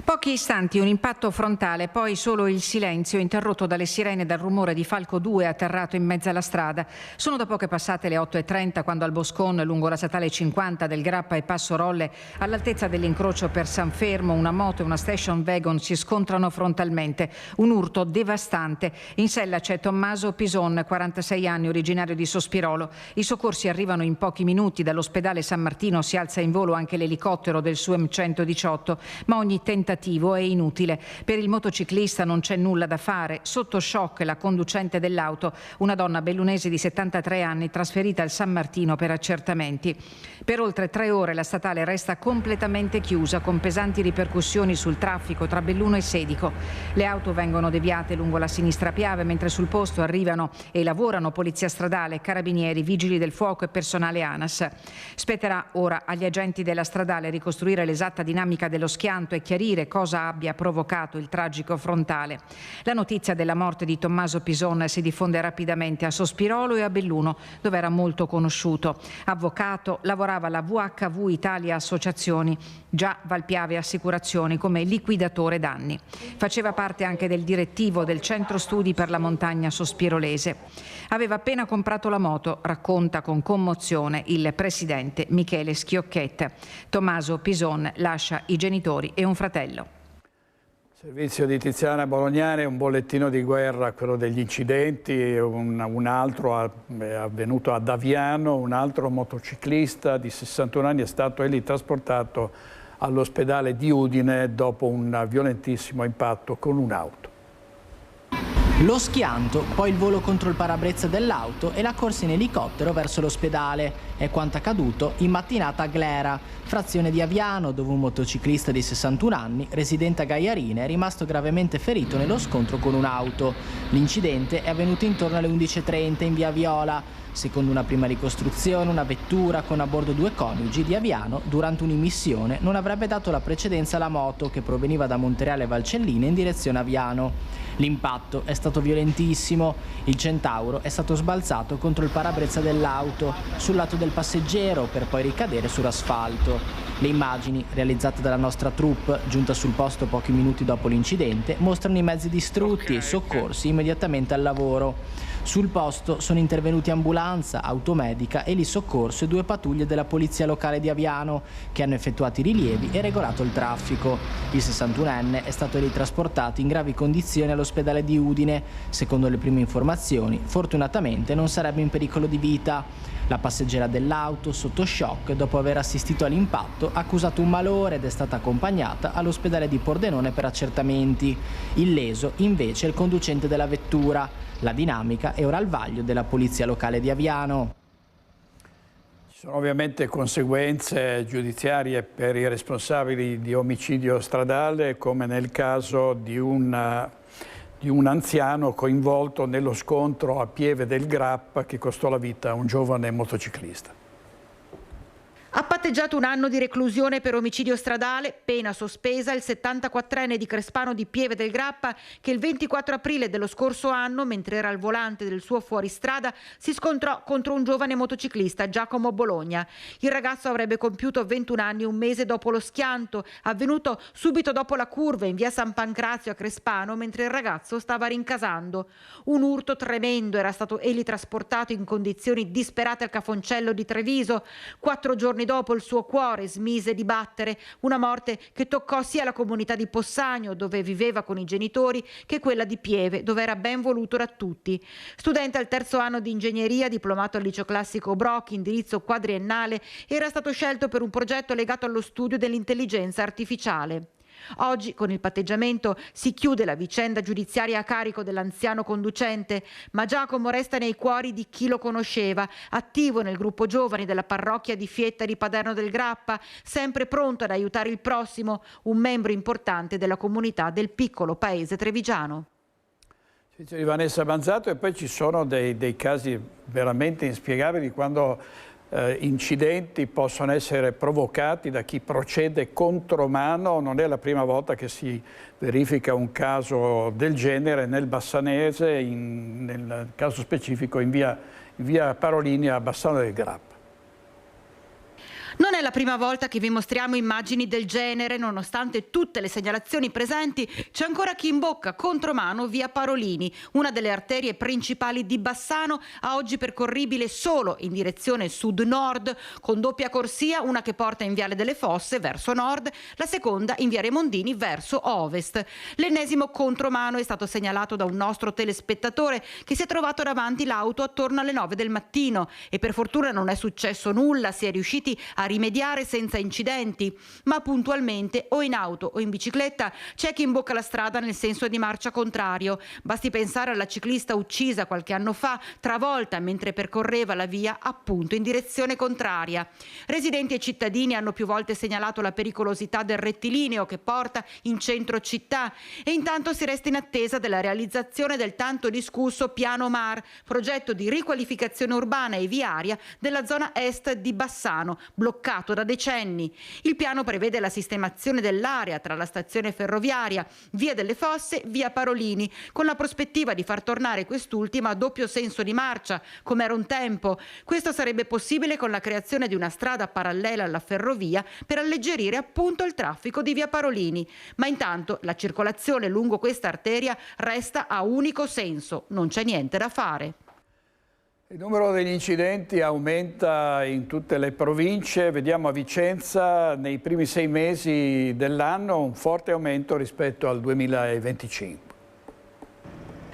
Pochi istanti, un impatto frontale, poi solo il silenzio interrotto dalle sirene e dal rumore di Falco 2 atterrato in mezzo alla strada. Sono da poche passate le 8:30 quando al Boscon, lungo la statale 50 del Grappa e Passorolle, all'altezza dell'incrocio per San Fermo, una moto e una station wagon si scontrano frontalmente. Un urto devastante. In sella c'è Tommaso Pison, 46 anni, originario di Sospirolo. I soccorsi arrivano in pochi minuti. Dall'ospedale San Martino si alza in volo anche l'elicottero del SUEM 118, ma ogni tentativo è inutile. Per il motociclista non c'è nulla da fare. Sotto shock la conducente dell'auto, una donna bellunese di 73 anni trasferita al San Martino per accertamenti. Per oltre 3 ore la statale resta completamente chiusa, con pesanti ripercussioni sul traffico tra Belluno e Sedico. Le auto vengono deviate lungo la sinistra Piave, mentre sul posto arrivano e lavorano polizia stradale, carabinieri, vigili del fuoco e personale ANAS. Spetterà ora agli agenti della stradale ricostruire l'esatta dinamica dello schianto e chiarire cosa abbia provocato il tragico frontale. La notizia della morte di Tommaso Pison si diffonde rapidamente a Sospirolo e a Belluno, dove era molto conosciuto. Avvocato, lavorava alla VHV Italia Associazioni, già Valpiave Assicurazioni, come liquidatore danni. Faceva parte anche del direttivo del Centro Studi per la Montagna Sospirolese. Aveva appena comprato la moto, racconta con commozione il presidente Michele Schiocchet. Tommaso Pison lascia i genitori e un fratello. Servizio di Tiziana Bolognani, un bollettino di guerra, quello degli incidenti, un altro è avvenuto ad Aviano, un altro motociclista di 61 anni è stato trasportato all'ospedale di Udine dopo un violentissimo impatto con un'auto. Lo schianto, poi il volo contro il parabrezza dell'auto e la corsa in elicottero verso l'ospedale. È quanto accaduto in mattinata a Glera, frazione di Aviano, dove un motociclista di 61 anni, residente a Gaiarine, è rimasto gravemente ferito nello scontro con un'auto. L'incidente è avvenuto intorno alle 11:30 in via Viola. Secondo una prima ricostruzione, una vettura con a bordo 2 coniugi di Aviano, durante un'immissione, non avrebbe dato la precedenza alla moto che proveniva da Montereale Valcelline in direzione Aviano. L'impatto è stato violentissimo. Il Centauro è stato sbalzato contro il parabrezza dell'auto, sul lato del passeggero, per poi ricadere sull'asfalto. Le immagini, realizzate dalla nostra troupe, giunta sul posto pochi minuti dopo l'incidente, mostrano i mezzi distrutti e i soccorsi immediatamente al lavoro. Sul posto sono intervenuti ambulanza, automedica e lì soccorso e 2 pattuglie della polizia locale di Aviano che hanno effettuato i rilievi e regolato il traffico. Il 61enne è stato ritrasportato in gravi condizioni all'ospedale di Udine. Secondo le prime informazioni, fortunatamente non sarebbe in pericolo di vita. La passeggera dell'auto, sotto shock dopo aver assistito all'impatto, ha accusato un malore ed è stata accompagnata all'ospedale di Pordenone per accertamenti. Illeso invece è il conducente della vettura. La dinamica è ora al vaglio della polizia locale di Aviano. Ci sono ovviamente conseguenze giudiziarie per i responsabili di omicidio stradale, come nel caso di un di un anziano coinvolto nello scontro a Pieve del Grappa che costò la vita a un giovane motociclista. Ha patteggiato un anno di reclusione per omicidio stradale, pena sospesa il 74enne di Crespano di Pieve del Grappa che il 24 aprile dello scorso anno, mentre era al volante del suo fuoristrada, si scontrò contro un giovane motociclista, Giacomo Bologna. Il ragazzo avrebbe compiuto 21 anni un mese dopo lo schianto, avvenuto subito dopo la curva in via San Pancrazio a Crespano, mentre il ragazzo stava rincasando. Un urto tremendo, era stato egli trasportato in condizioni disperate al Cafoncello di Treviso. 4 giorni dopo il suo cuore smise di battere, una morte che toccò sia la comunità di Possagno, dove viveva con i genitori, che quella di Pieve, dove era ben voluto da tutti. Studente al 3° anno di ingegneria, diplomato al liceo classico Brock, indirizzo quadriennale, era stato scelto per un progetto legato allo studio dell'intelligenza artificiale. Oggi, con il patteggiamento, si chiude la vicenda giudiziaria a carico dell'anziano conducente, ma Giacomo resta nei cuori di chi lo conosceva, attivo nel gruppo giovani della parrocchia di Fietta di Paderno del Grappa, sempre pronto ad aiutare il prossimo, un membro importante della comunità del piccolo paese trevigiano. Di Vanessa Banzato, e poi ci sono dei casi veramente inspiegabili quando incidenti possono essere provocati da chi procede contromano. Non è la prima volta che si verifica un caso del genere nel Bassanese, nel caso specifico in via Parolini a Bassano del Grappa. Non è la prima volta che vi mostriamo immagini del genere, nonostante tutte le segnalazioni presenti, c'è ancora chi imbocca contromano via Parolini, una delle arterie principali di Bassano, a oggi percorribile solo in direzione sud-nord, con doppia corsia, una che porta in Viale delle Fosse verso nord, la seconda in via Remondini verso ovest. L'ennesimo contromano è stato segnalato da un nostro telespettatore che si è trovato davanti l'auto attorno alle 9 del mattino e per fortuna non è successo nulla, si è riusciti a rimediare senza incidenti, ma puntualmente o in auto o in bicicletta c'è chi imbocca la strada nel senso di marcia contrario. Basti pensare alla ciclista uccisa qualche anno fa, travolta mentre percorreva la via appunto in direzione contraria. Residenti e cittadini hanno più volte segnalato la pericolosità del rettilineo che porta in centro città e intanto si resta in attesa della realizzazione del tanto discusso Piano Mar, progetto di riqualificazione urbana e viaria della zona est di Bassano, bloccato da decenni. Il piano prevede la sistemazione dell'area tra la stazione ferroviaria, via delle Fosse, via Parolini, con la prospettiva di far tornare quest'ultima a doppio senso di marcia, come era un tempo. Questo sarebbe possibile con la creazione di una strada parallela alla ferrovia per alleggerire appunto il traffico di via Parolini. Ma intanto la circolazione lungo questa arteria resta a unico senso, non c'è niente da fare. Il numero degli incidenti aumenta in tutte le province. Vediamo a Vicenza nei primi 6 mesi dell'anno un forte aumento rispetto al 2025.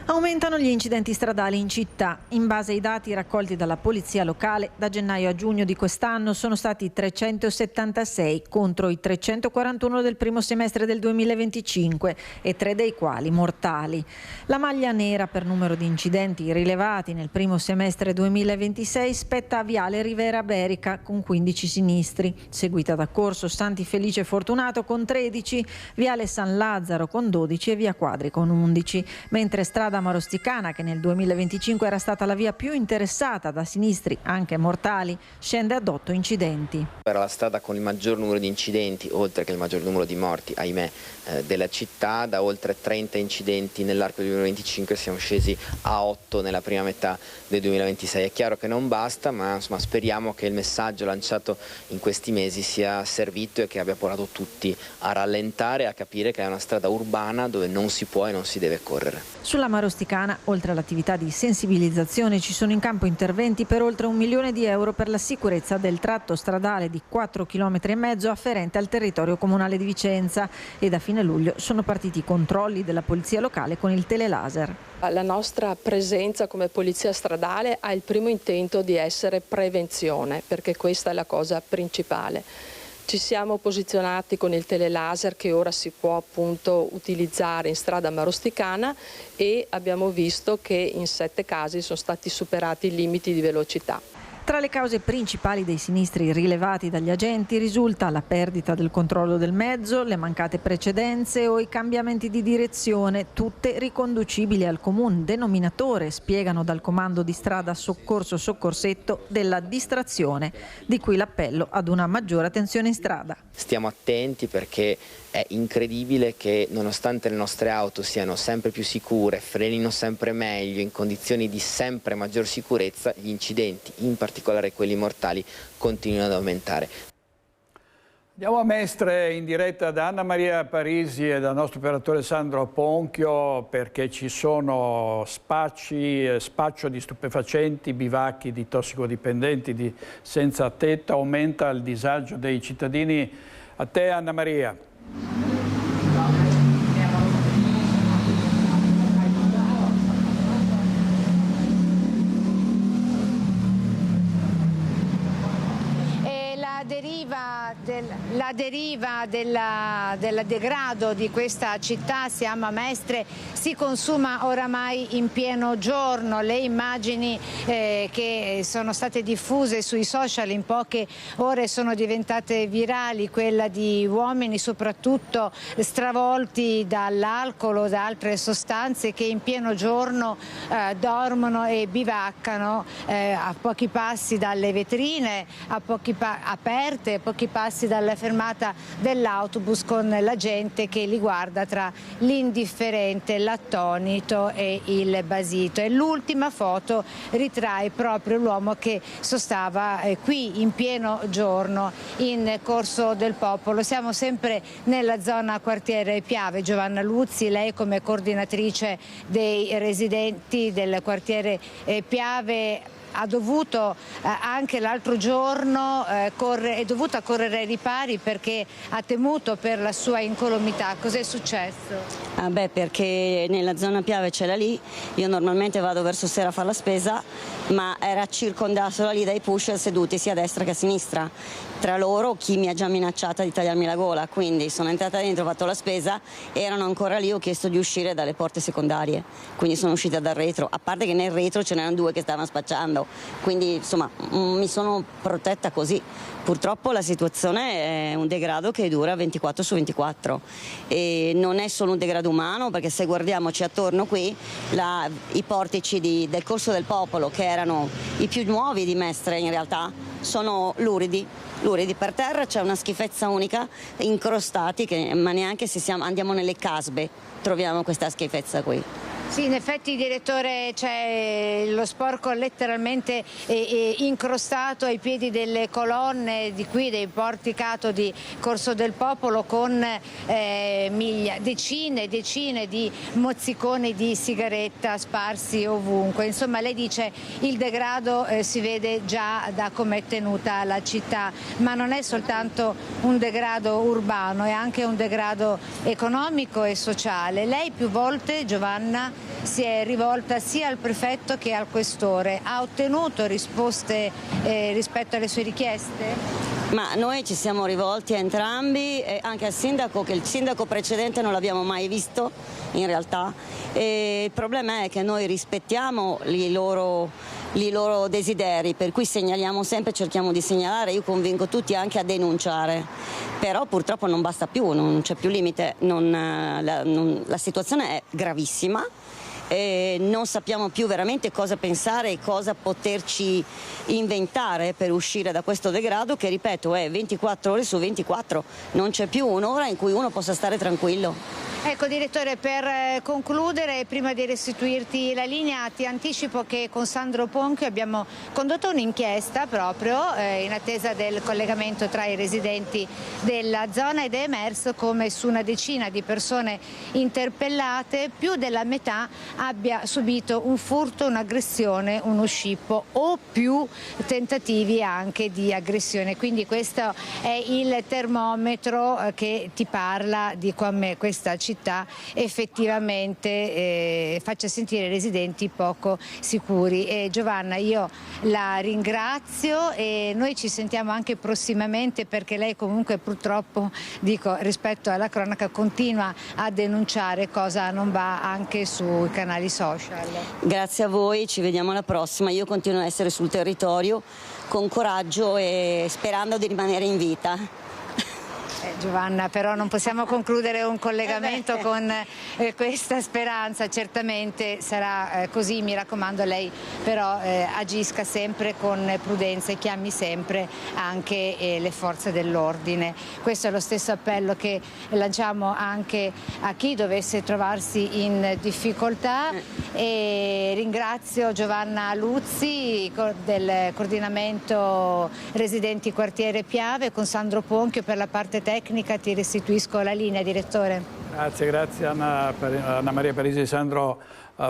Aumentano gli incidenti stradali in città. In base ai dati raccolti dalla polizia locale, da gennaio a giugno di quest'anno sono stati 376 contro i 341 del primo semestre del 2025 e 3 dei quali mortali. La maglia nera per numero di incidenti rilevati nel primo semestre 2026 spetta a Viale Rivera Berica con 15 sinistri, seguita da Corso Santi Felice Fortunato con 13, Viale San Lazzaro con 12 e Via Quadri con 11, mentre strada Marosticana, che nel 2025 era stata la via più interessata da sinistri anche mortali, scende ad 8 incidenti. Era la strada con il maggior numero di incidenti, oltre che il maggior numero di morti, ahimè, della città. Da oltre 30 incidenti nell'arco del 2025 siamo scesi a 8 nella prima metà del 2026. È chiaro che non basta, ma insomma, speriamo che il messaggio lanciato in questi mesi sia servito e che abbia portato tutti a rallentare e a capire che è una strada urbana dove non si può e non si deve correre. Sulla Marosticana, oltre all'attività di sensibilizzazione, ci sono in campo interventi per oltre €1 milione per la sicurezza del tratto stradale di 4,5 km afferente al territorio comunale di Vicenza e da fine luglio sono partiti i controlli della polizia locale con il telelaser. La nostra presenza come polizia stradale ha il primo intento di essere prevenzione, perché questa è la cosa principale. Ci siamo posizionati con il telelaser che ora si può appunto utilizzare in strada Marosticana e abbiamo visto che in 7 casi sono stati superati i limiti di velocità. Tra le cause principali dei sinistri rilevati dagli agenti risulta la perdita del controllo del mezzo, le mancate precedenze o i cambiamenti di direzione, tutte riconducibili al comune denominatore, spiegano dal comando di strada Soccorso Soccorsetto, della distrazione, di cui l'appello ad una maggiore attenzione in strada. Stiamo attenti perché è incredibile che nonostante le nostre auto siano sempre più sicure, frenino sempre meglio, in condizioni di sempre maggior sicurezza, gli incidenti, in particolare quelli mortali, continuano ad aumentare. Andiamo a Mestre in diretta da Anna Maria Parisi e dal nostro operatore Sandro Ponchio, perché ci sono spaccio di stupefacenti, bivacchi di tossicodipendenti, di senza tetto, aumenta il disagio dei cittadini. A te Anna Maria. La deriva del degrado di questa città, siamo a Mestre, si consuma oramai in pieno giorno. Le immagini che sono state diffuse sui social in poche ore sono diventate virali, quella di uomini soprattutto stravolti dall'alcol o da altre sostanze che in pieno giorno dormono e bivaccano a pochi passi dalle vetrine, aperte, a pochi passi dalla fermata dell'autobus, con la gente che li guarda tra l'indifferente, l'attonito e il basito. E l'ultima foto ritrae proprio l'uomo che sostava qui in pieno giorno in Corso del Popolo. Siamo sempre nella zona quartiere Piave. Giovanna Luzzi, lei come coordinatrice dei residenti del quartiere Piave ha dovuto anche l'altro giorno è dovuta correre ai ripari perché ha temuto per la sua incolumità. Cos'è successo? Perché nella zona Piave c'è la lì, io normalmente vado verso sera a fare la spesa, ma era circondato lì dai pusher seduti sia a destra che a sinistra. Tra loro chi mi ha già minacciata di tagliarmi la gola, quindi sono entrata dentro, ho fatto la spesa, erano ancora lì, ho chiesto di uscire dalle porte secondarie, quindi sono uscita dal retro, a parte che nel retro ce n'erano due che stavano spacciando, quindi insomma mi sono protetta così. Purtroppo la situazione è un degrado che dura 24 su 24 e non è solo un degrado umano, perché se guardiamoci attorno qui i portici del Corso del Popolo, che erano i più nuovi di Mestre in realtà, sono luridi per terra, c'è una schifezza unica, incrostati, ma neanche se andiamo nelle casbe troviamo questa schifezza qui. Sì, in effetti direttore, c'è lo sporco letteralmente incrostato ai piedi delle colonne di qui, del porticato di Corso del Popolo, con decine e decine di mozziconi di sigaretta sparsi ovunque. Insomma, lei dice il degrado si vede già da com'è tenuta la città, ma non è soltanto un degrado urbano, è anche un degrado economico e sociale. Lei più volte, Giovanna, si è rivolta sia al prefetto che al questore. Ha ottenuto risposte rispetto alle sue richieste? Ma noi ci siamo rivolti a entrambi, anche al sindaco, che il sindaco precedente non l'abbiamo mai visto in realtà. E il problema è che noi rispettiamo i loro desideri, per cui segnaliamo sempre, cerchiamo di segnalare, io convinco tutti anche a denunciare, però purtroppo non basta più, non c'è più limite, la situazione è gravissima. E non sappiamo più veramente cosa pensare e cosa poterci inventare per uscire da questo degrado che, ripeto, è 24 ore su 24, non c'è più un'ora in cui uno possa stare tranquillo. Ecco direttore, per concludere, prima di restituirti la linea, ti anticipo che con Sandro Ponchio abbiamo condotto un'inchiesta proprio in attesa del collegamento tra i residenti della zona, ed è emerso come su una decina di persone interpellate più della metà abbia subito un furto, un'aggressione, uno scippo o più tentativi anche di aggressione. Quindi questo è il termometro che ti parla di come questa città effettivamente faccia sentire i residenti poco sicuri. Giovanna, io la ringrazio e noi ci sentiamo anche prossimamente, perché lei comunque purtroppo, dico, rispetto alla cronaca continua a denunciare cosa non va anche sui canali canali social. Grazie a voi, ci vediamo alla prossima. Io continuo a essere sul territorio con coraggio e sperando di rimanere in vita. Giovanna, però non possiamo concludere un collegamento con questa speranza, certamente sarà così, mi raccomando lei però agisca sempre con prudenza e chiami sempre anche le forze dell'ordine. Questo è lo stesso appello che lanciamo anche a chi dovesse trovarsi in difficoltà e ringrazio Giovanna Luzzi del coordinamento residenti quartiere Piave con Sandro Ponchio per la parte tecnica. Ti restituisco la linea, direttore. Grazie Anna Maria Parisi e Sandro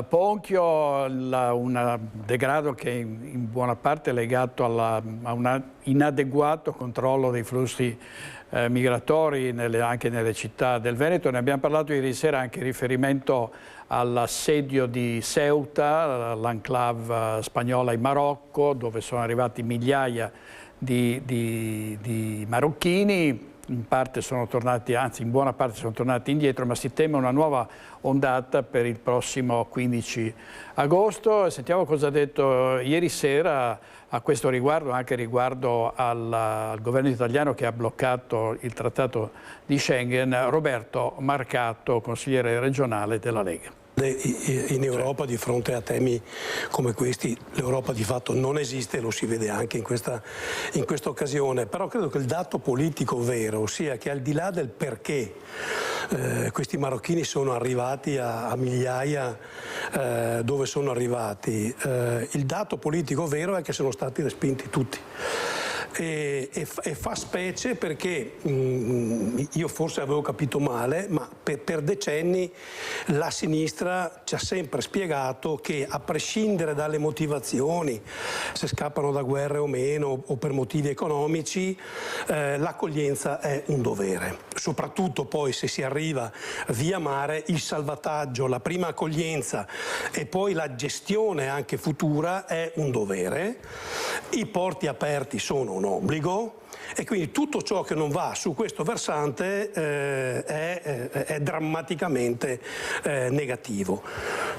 Ponchio. Un degrado che in buona parte è legato a un inadeguato controllo dei flussi migratori anche nelle città del Veneto. Ne abbiamo parlato ieri sera anche in riferimento all'assedio di Ceuta, l'enclave spagnola in Marocco, dove sono arrivati migliaia di marocchini. In parte sono tornati, anzi in buona parte sono tornati indietro, ma si teme una nuova ondata per il prossimo 15 agosto. Sentiamo cosa ha detto ieri sera a questo riguardo, anche riguardo al governo italiano che ha bloccato il trattato di Schengen, Roberto Marcato, consigliere regionale della Lega. In Europa di fronte a temi come questi l'Europa di fatto non esiste, lo si vede anche in questa occasione, però credo che il dato politico vero sia che al di là del perché questi marocchini sono arrivati a migliaia dove sono arrivati, il dato politico vero è che sono stati respinti tutti. E fa specie perché io forse avevo capito male, ma per decenni la sinistra ci ha sempre spiegato che a prescindere dalle motivazioni, se scappano da guerre o meno o per motivi economici, l'accoglienza è un dovere. Soprattutto poi se si arriva via mare, il salvataggio, la prima accoglienza e poi la gestione anche futura è un dovere. I porti aperti sono un obbligo e quindi tutto ciò che non va su questo versante è drammaticamente negativo.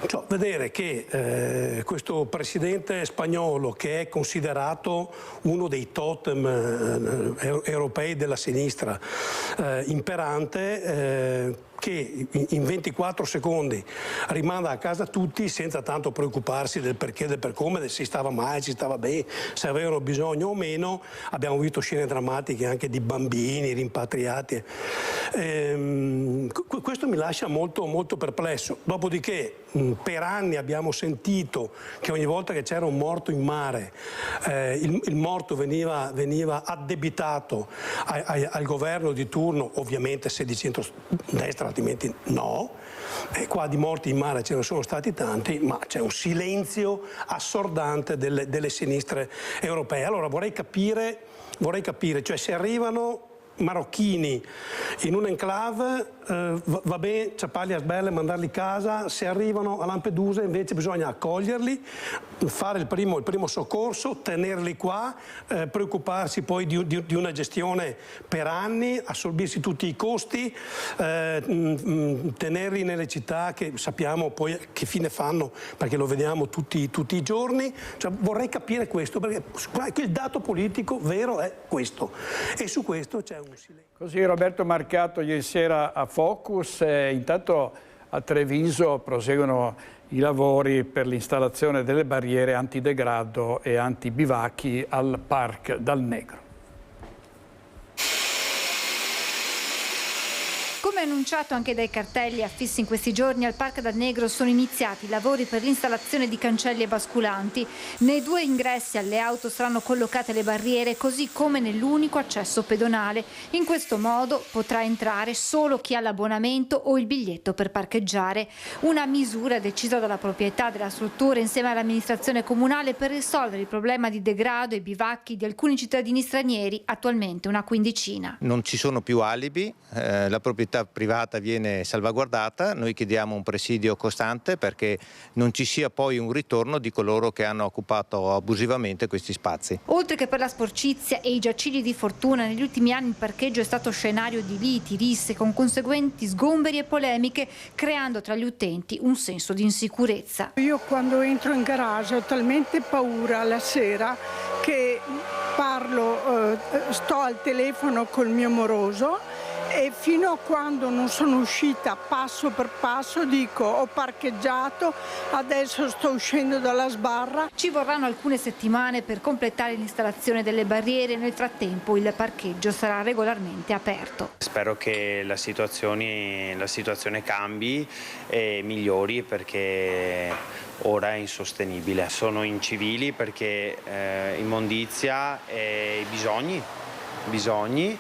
Cioè, vedere che questo presidente spagnolo, che è considerato uno dei totem europei della sinistra imperante, che in 24 secondi rimanda a casa tutti senza tanto preoccuparsi del perché, del per come, del se stava male, si stava bene, se avevano bisogno o meno. Abbiamo visto scene drammatiche anche di bambini rimpatriati. Questo mi lascia molto, molto perplesso. Dopodiché per anni abbiamo sentito che ogni volta che c'era un morto in mare il morto veniva addebitato al governo di turno, ovviamente se di centrodestra, altrimenti no. E qua di morti in mare ce ne sono stati tanti, ma c'è un silenzio assordante delle sinistre europee. Allora vorrei capire, cioè se arrivano marocchini in un enclave, va bene, ciapparli a sberle, mandarli a casa. Se arrivano a Lampedusa invece bisogna accoglierli, fare il primo soccorso, tenerli qua, preoccuparsi poi di una gestione per anni, assorbirsi tutti i costi, tenerli nelle città che sappiamo poi che fine fanno, perché lo vediamo tutti i giorni. Cioè, vorrei capire questo, perché il dato politico vero è questo e su questo c'è un silenzio. Così Roberto Marcato ieri sera a Focus. Intanto a Treviso proseguono i lavori per l'installazione delle barriere antidegrado e antibivacchi al Parc dal Negro. Come annunciato anche dai cartelli affissi in questi giorni, al Parc dal Negro sono iniziati i lavori per l'installazione di cancelli e basculanti. Nei 2 ingressi alle auto saranno collocate le barriere, così come nell'unico accesso pedonale. In questo modo potrà entrare solo chi ha l'abbonamento o il biglietto per parcheggiare. Una misura decisa dalla proprietà della struttura insieme all'amministrazione comunale per risolvere il problema di degrado e bivacchi di alcuni cittadini stranieri, attualmente una quindicina. Non ci sono più alibi, la proprietà privata viene salvaguardata. Noi chiediamo un presidio costante perché non ci sia poi un ritorno di coloro che hanno occupato abusivamente questi spazi. Oltre che per la sporcizia e i giacigli di fortuna, negli ultimi anni il parcheggio è stato scenario di liti, risse con conseguenti sgomberi e polemiche, creando tra gli utenti un senso di insicurezza. Io quando entro in garage ho talmente paura la sera che sto al telefono col mio moroso e fino a quando non sono uscita passo per passo dico ho parcheggiato, adesso sto uscendo dalla sbarra. Ci vorranno alcune settimane per completare l'installazione delle barriere, nel frattempo il parcheggio sarà regolarmente aperto. Spero che la situazione cambi e migliori perché ora è insostenibile. Sono incivili perché immondizia e bisogni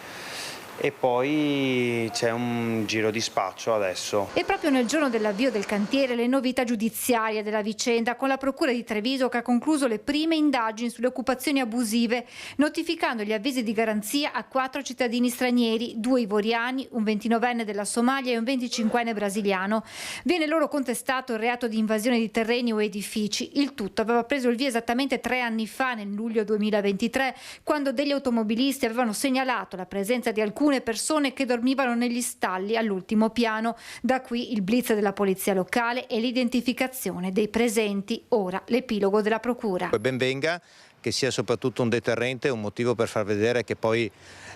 e poi c'è un giro di spaccio adesso. E proprio nel giorno dell'avvio del cantiere le novità giudiziarie della vicenda, con la Procura di Treviso che ha concluso le prime indagini sulle occupazioni abusive, notificando gli avvisi di garanzia a 4 cittadini stranieri, 2 ivoriani, un 29enne della Somalia e un 25enne brasiliano. Viene loro contestato il reato di invasione di terreni o edifici. Il tutto aveva preso il via esattamente 3 anni fa, nel luglio 2023, quando degli automobilisti avevano segnalato la presenza di alcune persone che dormivano negli stalli all'ultimo piano. Da qui il blitz della polizia locale e l'identificazione dei presenti. Ora l'epilogo della procura. Ben venga che sia soprattutto un deterrente, un motivo per far vedere che poi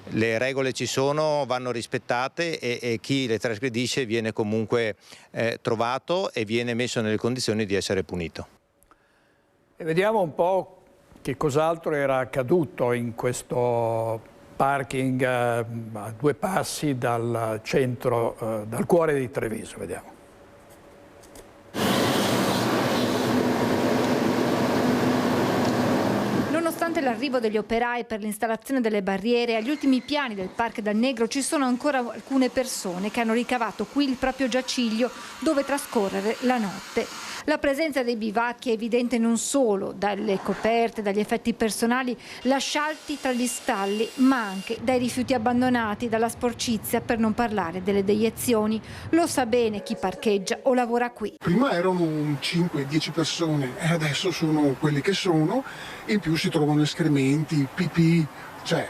le regole ci sono, vanno rispettate e chi le trasgredisce viene comunque trovato e viene messo nelle condizioni di essere punito. E vediamo un po' che cos'altro era accaduto in questo parking a 2 passi dal centro, dal cuore di Treviso. Vediamo. Nonostante l'arrivo degli operai per l'installazione delle barriere, agli ultimi piani del Parque del Negro ci sono ancora alcune persone che hanno ricavato qui il proprio giaciglio dove trascorrere la notte. La presenza dei bivacchi è evidente non solo dalle coperte, dagli effetti personali lasciati tra gli stalli, ma anche dai rifiuti abbandonati, dalla sporcizia, per non parlare delle deiezioni. Lo sa bene chi parcheggia o lavora qui. Prima erano 5-10 persone e adesso sono quelli che sono, in più si trovano escrementi, pipì, cioè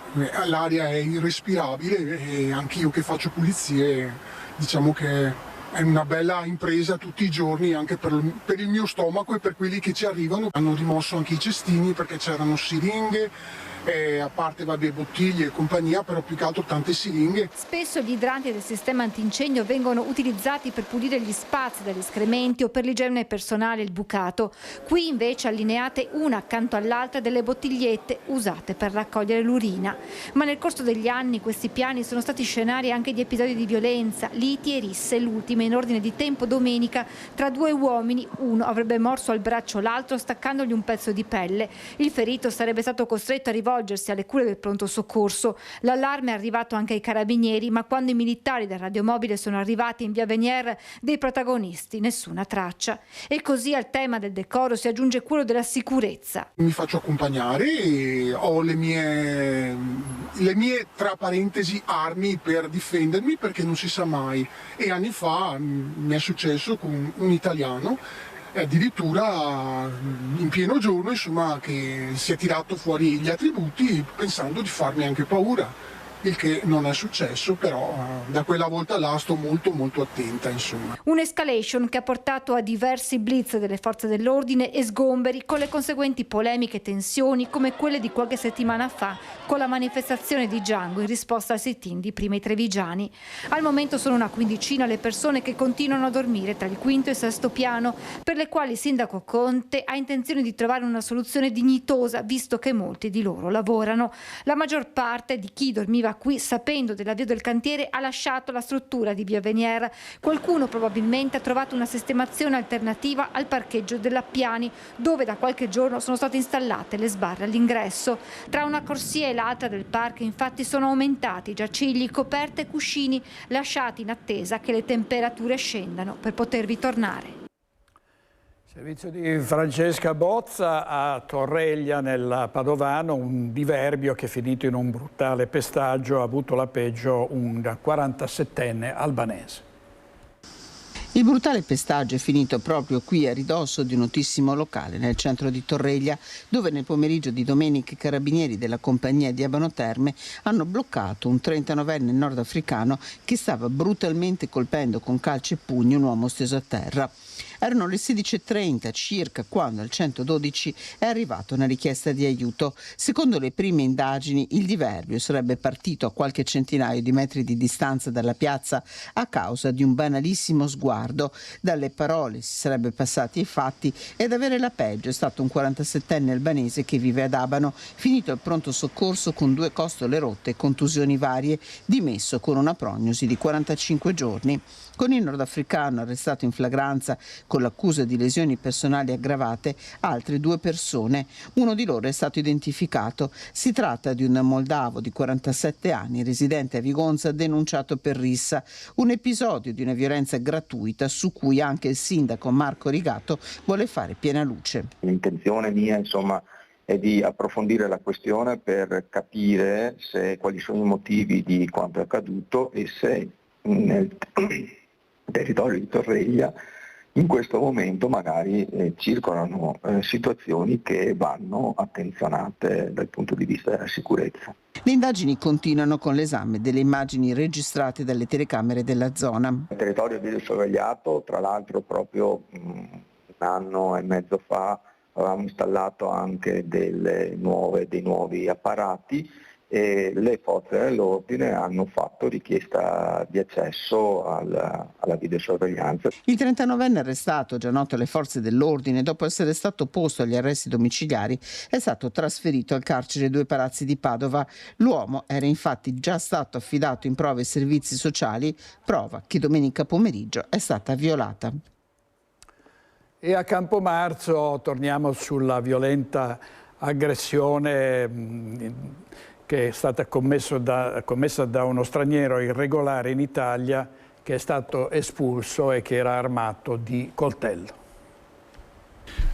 l'aria è irrespirabile e anch'io che faccio pulizie diciamo che è una bella impresa tutti i giorni anche per il mio stomaco e per quelli che ci arrivano. Hanno rimosso anche i cestini perché c'erano siringhe, a parte bottiglie e compagnia, però più che altro tante siringhe. Spesso gli idranti del sistema antincendio vengono utilizzati per pulire gli spazi dagli escrementi o per l'igiene personale, il bucato. Qui invece allineate una accanto all'altra delle bottigliette usate per raccogliere l'urina. Ma nel corso degli anni questi piani sono stati scenari anche di episodi di violenza, liti e risse, l'ultima in ordine di tempo domenica tra 2 uomini. Uno avrebbe morso al braccio l'altro staccandogli un pezzo di pelle. Il ferito sarebbe stato costretto a rivolgersi alle cure del pronto soccorso. L'allarme è arrivato anche ai carabinieri, ma quando i militari del radiomobile sono arrivati in via Venier, dei protagonisti nessuna traccia. E così al tema del decoro si aggiunge quello della sicurezza. Mi faccio accompagnare e ho le mie tra parentesi armi per difendermi perché non si sa mai. E anni fa mi è successo con un italiano addirittura in pieno giorno, insomma, che si è tirato fuori gli attributi pensando di farmi anche paura. Il che non è successo, però da quella volta là sto molto attenta, insomma. Un'escalation che ha portato a diversi blitz delle forze dell'ordine e sgomberi, con le conseguenti polemiche e tensioni come quelle di qualche settimana fa con la manifestazione di Django in risposta al sit-in di Prima i Trevigiani. Al momento sono una quindicina le persone che continuano a dormire tra il quinto e il sesto piano, per le quali il sindaco Conte ha intenzione di trovare una soluzione dignitosa, visto che molti di loro lavorano. La maggior parte di chi dormiva qui, sapendo dell'avvio del cantiere, ha lasciato la struttura di via Venier. Qualcuno probabilmente ha trovato una sistemazione alternativa al parcheggio dell'Appiani, dove da qualche giorno sono state installate le sbarre all'ingresso. Tra una corsia e l'altra del parco infatti sono aumentati giacigli, coperte e cuscini, lasciati in attesa che le temperature scendano per potervi tornare. Servizio di Francesca Bozza a Torreglia nel Padovano, un diverbio che è finito in un brutale pestaggio, ha avuto la peggio un 47enne albanese. Il brutale pestaggio è finito proprio qui a ridosso di un notissimo locale nel centro di Torreglia, dove nel pomeriggio di domenica i carabinieri della compagnia di Abano Terme hanno bloccato un 39enne nordafricano che stava brutalmente colpendo con calci e pugni un uomo steso a terra. Erano le 16:30 circa quando al 112 è arrivata una richiesta di aiuto. Secondo le prime indagini, il diverbio sarebbe partito a qualche centinaio di metri di distanza dalla piazza a causa di un banalissimo sguardo. Dalle parole si sarebbe passati ai fatti e ad avere la peggio è stato un 47enne albanese che vive ad Abano, finito al pronto soccorso con 2 costole rotte e contusioni varie, dimesso con una prognosi di 45 giorni. Con il nordafricano arrestato in flagranza con l'accusa di lesioni personali aggravate, altre 2 persone. Uno di loro è stato identificato. Si tratta di un moldavo di 47 anni, residente a Vigonza, denunciato per rissa. Un episodio di una violenza gratuita su cui anche il sindaco Marco Rigato vuole fare piena luce. L'intenzione mia, insomma, è di approfondire la questione per capire quali sono i motivi di quanto è accaduto e se nel territorio di Torreglia in questo momento magari circolano situazioni che vanno attenzionate dal punto di vista della sicurezza. Le indagini continuano con l'esame delle immagini registrate dalle telecamere della zona. Il territorio è videosorvegliato, tra l'altro proprio un anno e mezzo fa avevamo installato anche dei nuovi apparati e le forze dell'ordine hanno fatto richiesta di accesso alla videosorveglianza. Il 39enne arrestato, già noto alle forze dell'ordine, dopo essere stato posto agli arresti domiciliari, è stato trasferito al carcere 2 Palazzi di Padova. L'uomo era infatti già stato affidato in prova ai servizi sociali, prova che domenica pomeriggio è stata violata. E a Campomarzo torniamo sulla violenta aggressione che è stata commessa da uno straniero irregolare in Italia che è stato espulso e che era armato di coltello.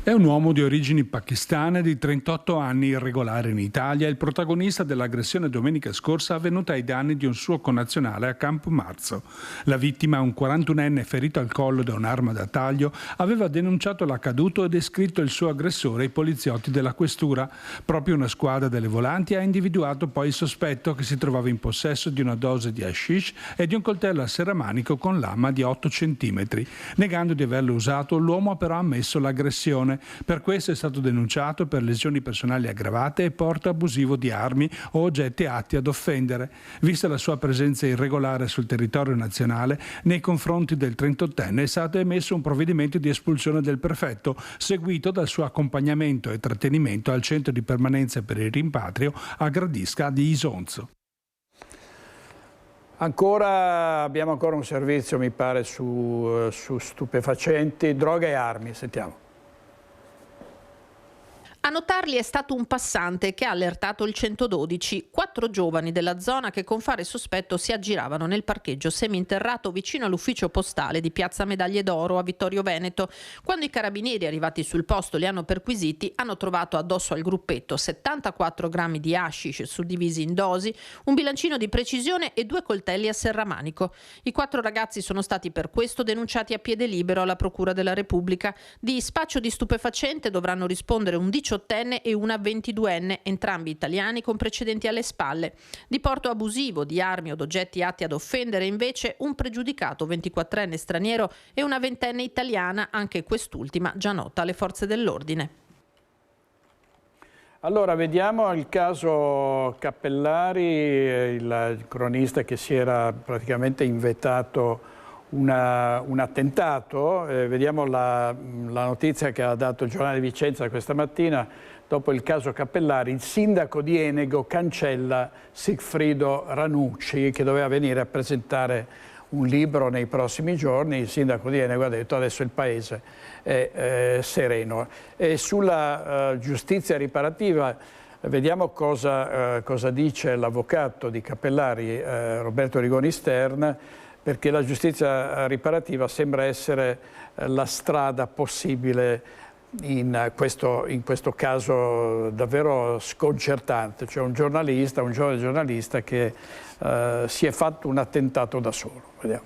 È un uomo di origini pakistane di 38 anni irregolare in Italia, il protagonista dell'aggressione domenica scorsa avvenuta ai danni di un suo connazionale a Campomarzo. La vittima, un 41enne ferito al collo da un'arma da taglio, aveva denunciato l'accaduto e descritto il suo aggressore ai poliziotti della questura. Proprio una squadra delle volanti ha individuato poi il sospetto, che si trovava in possesso di una dose di hashish e di un coltello a serramanico con lama di 8 centimetri. Negando di averlo usato, l'uomo ha però ammesso l'aggressione. Per questo è stato denunciato per lesioni personali aggravate e porto abusivo di armi o oggetti atti ad offendere. Vista la sua presenza irregolare sul territorio nazionale, nei confronti del 38enne è stato emesso un provvedimento di espulsione del prefetto, seguito dal suo accompagnamento e trattenimento al centro di permanenza per il rimpatrio a Gradisca di Isonzo. Abbiamo ancora un servizio, mi pare, su stupefacenti, droga e armi. Sentiamo. A notarli è stato un passante che ha allertato il 112, 4 giovani della zona che con fare sospetto si aggiravano nel parcheggio seminterrato vicino all'ufficio postale di Piazza Medaglie d'Oro a Vittorio Veneto. Quando i carabinieri arrivati sul posto li hanno perquisiti, hanno trovato addosso al gruppetto 74 grammi di hashish suddivisi in dosi, un bilancino di precisione e 2 coltelli a serramanico. I 4 ragazzi sono stati per questo denunciati a piede libero alla Procura della Repubblica. Di spaccio di stupefacente dovranno rispondere un 18enne e una 22enne, entrambi italiani con precedenti alle spalle. Di porto abusivo di armi o oggetti atti ad offendere invece un pregiudicato 24enne straniero e una 20enne italiana, anche quest'ultima già nota alle forze dell'ordine. Allora, vediamo il caso Cappellari, il cronista che si era praticamente inventato un attentato. Vediamo la notizia che ha dato il giornale di Vicenza questa mattina. Dopo il caso Cappellari, il sindaco di Enego cancella Sigfrido Ranucci, che doveva venire a presentare un libro nei prossimi giorni. Il sindaco di Enego ha detto adesso il paese è sereno. E sulla giustizia riparativa vediamo cosa dice l'avvocato di Cappellari, Roberto Rigoni Stern. perché la giustizia riparativa sembra essere la strada possibile in questo caso davvero sconcertante. C'è un giovane giornalista che si è fatto un attentato da solo. Vediamo.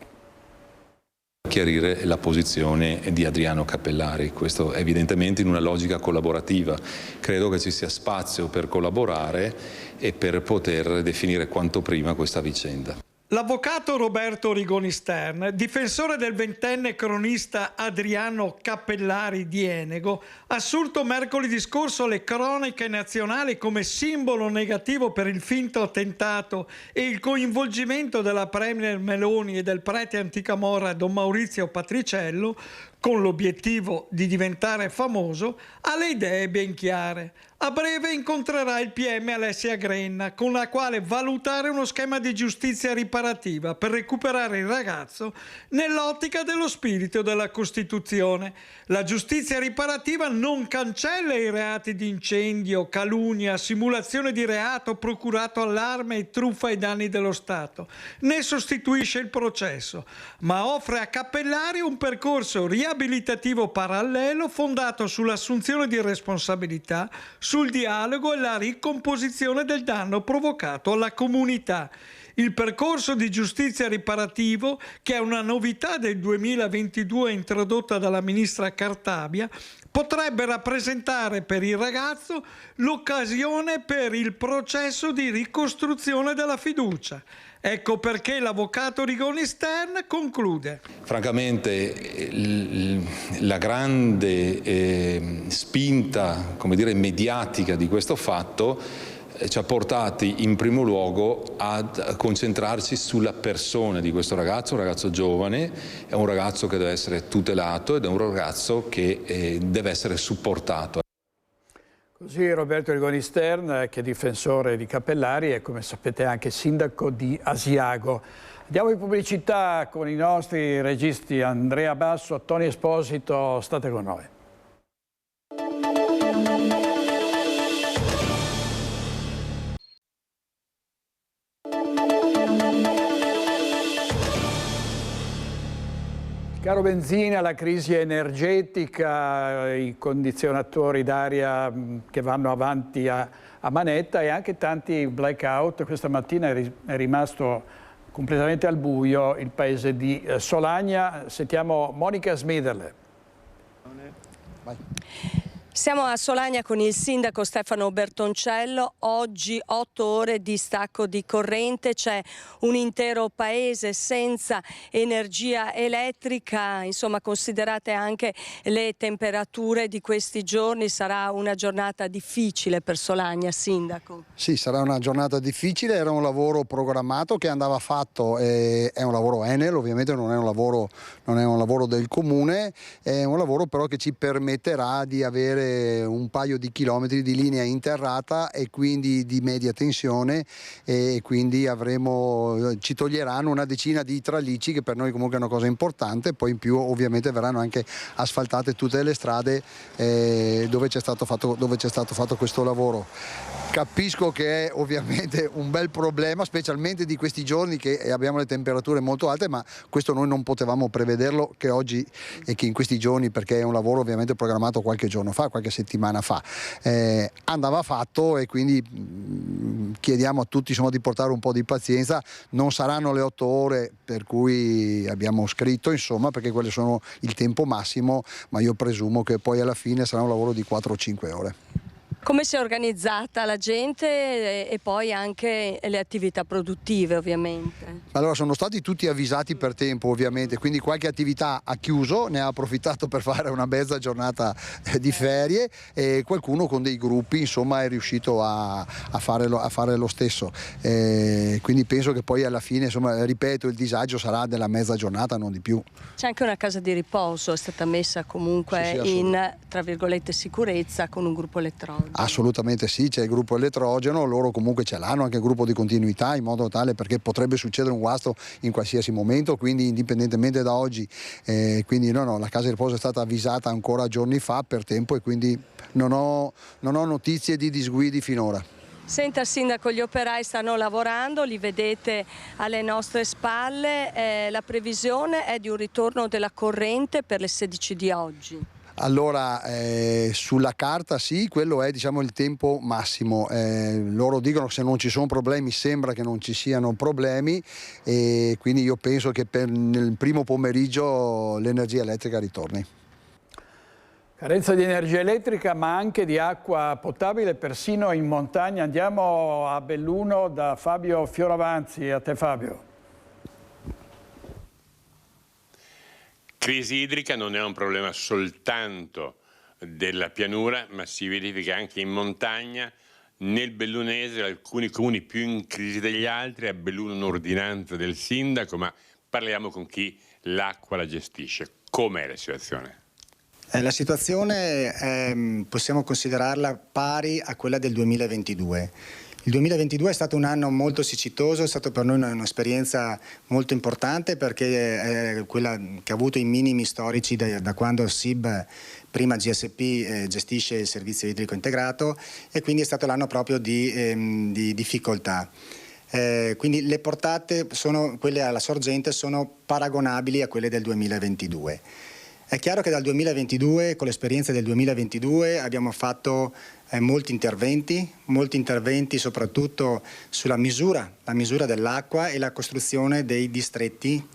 Chiarire la posizione di Adriano Cappellari, questo evidentemente in una logica collaborativa. Credo che ci sia spazio per collaborare e per poter definire quanto prima questa vicenda. L'avvocato Roberto Rigoni Stern, difensore del 20enne cronista Adriano Cappellari di Enego, assurto mercoledì scorso alle cronache nazionali come simbolo negativo per il finto attentato e il coinvolgimento della premier Meloni e del prete anticamorra Don Maurizio Patriciello, con l'obiettivo di diventare famoso, ha le idee ben chiare. A breve incontrerà il PM Alessia Grenna, con la quale valutare uno schema di giustizia riparativa per recuperare il ragazzo nell'ottica dello spirito della Costituzione. La giustizia riparativa non cancella i reati di incendio, calunnia, simulazione di reato, procurato allarme e truffa ai danni dello Stato, né sostituisce il processo, ma offre a Cappellari un percorso riabilitativo parallelo fondato sull'assunzione di responsabilità, sul dialogo e la ricomposizione del danno provocato alla comunità. Il percorso di giustizia riparativo, che è una novità del 2022 introdotta dalla ministra Cartabia, potrebbe rappresentare per il ragazzo l'occasione per il processo di ricostruzione della fiducia. Ecco perché l'avvocato Rigoni Stern conclude. Francamente la grande spinta, come dire, mediatica di questo fatto ci ha portati in primo luogo a concentrarci sulla persona di questo ragazzo, un ragazzo giovane, è un ragazzo che deve essere tutelato ed è un ragazzo che deve essere supportato. Così Roberto Rigoni Stern, che è difensore di Cappellari e come sapete anche sindaco di Asiago. Andiamo in pubblicità con i nostri registi Andrea Basso, Tony Esposito, state con noi. Caro benzina, la crisi energetica, i condizionatori d'aria che vanno avanti a manetta e anche tanti blackout. Questa mattina è rimasto completamente al buio il paese di Solagna. Sentiamo Monica Smederle. Vai. Siamo a Solagna con il sindaco Stefano Bertoncello. Oggi 8 ore di stacco di corrente, c'è un intero paese senza energia elettrica. Insomma, considerate anche le temperature di questi giorni, sarà una giornata difficile per Solagna, sindaco. Sì, sarà una giornata difficile, era un lavoro programmato che andava fatto, è un lavoro Enel, ovviamente non è un lavoro del comune, è un lavoro però che ci permetterà di avere un paio di chilometri di linea interrata e quindi di media tensione, e quindi ci toglieranno una decina di tralicci, che per noi comunque è una cosa importante. Poi in più ovviamente verranno anche asfaltate tutte le strade dove c'è stato fatto questo lavoro. Capisco che è ovviamente un bel problema, specialmente di questi giorni che abbiamo le temperature molto alte, ma questo noi non potevamo prevederlo, che oggi e che in questi giorni, perché è un lavoro ovviamente programmato qualche giorno fa, qualche settimana fa, andava fatto, e quindi chiediamo a tutti di portare un po' di pazienza. Non saranno le 8 ore per cui abbiamo scritto, insomma, perché quelle sono il tempo massimo, ma io presumo che poi alla fine sarà un lavoro di 4 o 5 ore. Come si è organizzata la gente e poi anche le attività produttive, ovviamente? Allora, sono stati tutti avvisati per tempo, ovviamente, quindi qualche attività ha chiuso, ne ha approfittato per fare una mezza giornata di ferie, e qualcuno con dei gruppi, insomma, è riuscito a fare lo stesso. Quindi penso che poi alla fine, insomma, ripeto, il disagio sarà della mezza giornata, non di più. C'è anche una casa di riposo, è stata messa comunque in, tra virgolette, sicurezza, con un gruppo elettronico. Assolutamente sì, c'è il gruppo elettrogeno, loro comunque ce l'hanno, anche il gruppo di continuità, in modo tale, perché potrebbe succedere un guasto in qualsiasi momento, quindi indipendentemente da oggi. Quindi no, la casa di riposo è stata avvisata ancora giorni fa per tempo, e quindi non ho notizie di disguidi finora. Senta Sindaco, gli operai stanno lavorando, li vedete alle nostre spalle, la previsione è di un ritorno della corrente per le 16 di oggi. Allora, sulla carta sì, quello è diciamo il tempo massimo. Loro dicono che se non ci sono problemi sembra che non ci siano problemi e quindi io penso che nel primo pomeriggio l'energia elettrica ritorni. Carenza di energia elettrica ma anche di acqua potabile persino in montagna. Andiamo a Belluno da Fabio Fioravanzi. A te Fabio. Crisi idrica non è un problema soltanto della pianura, ma si verifica anche in montagna. Nel Bellunese alcuni comuni più in crisi degli altri, a Belluno un'ordinanza del sindaco, ma parliamo con chi l'acqua la gestisce. Com'è la situazione? La situazione possiamo considerarla pari a quella del 2022. Il 2022 è stato un anno molto siccitoso, è stato per noi un'esperienza molto importante perché è quella che ha avuto i minimi storici da quando SIB, prima GSP, gestisce il servizio idrico integrato e quindi è stato l'anno proprio di difficoltà. Quindi le portate, quelle alla sorgente, sono paragonabili a quelle del 2022. È chiaro che dal 2022, con l'esperienza del 2022, abbiamo fatto molti interventi soprattutto sulla misura dell'acqua e la costruzione dei distretti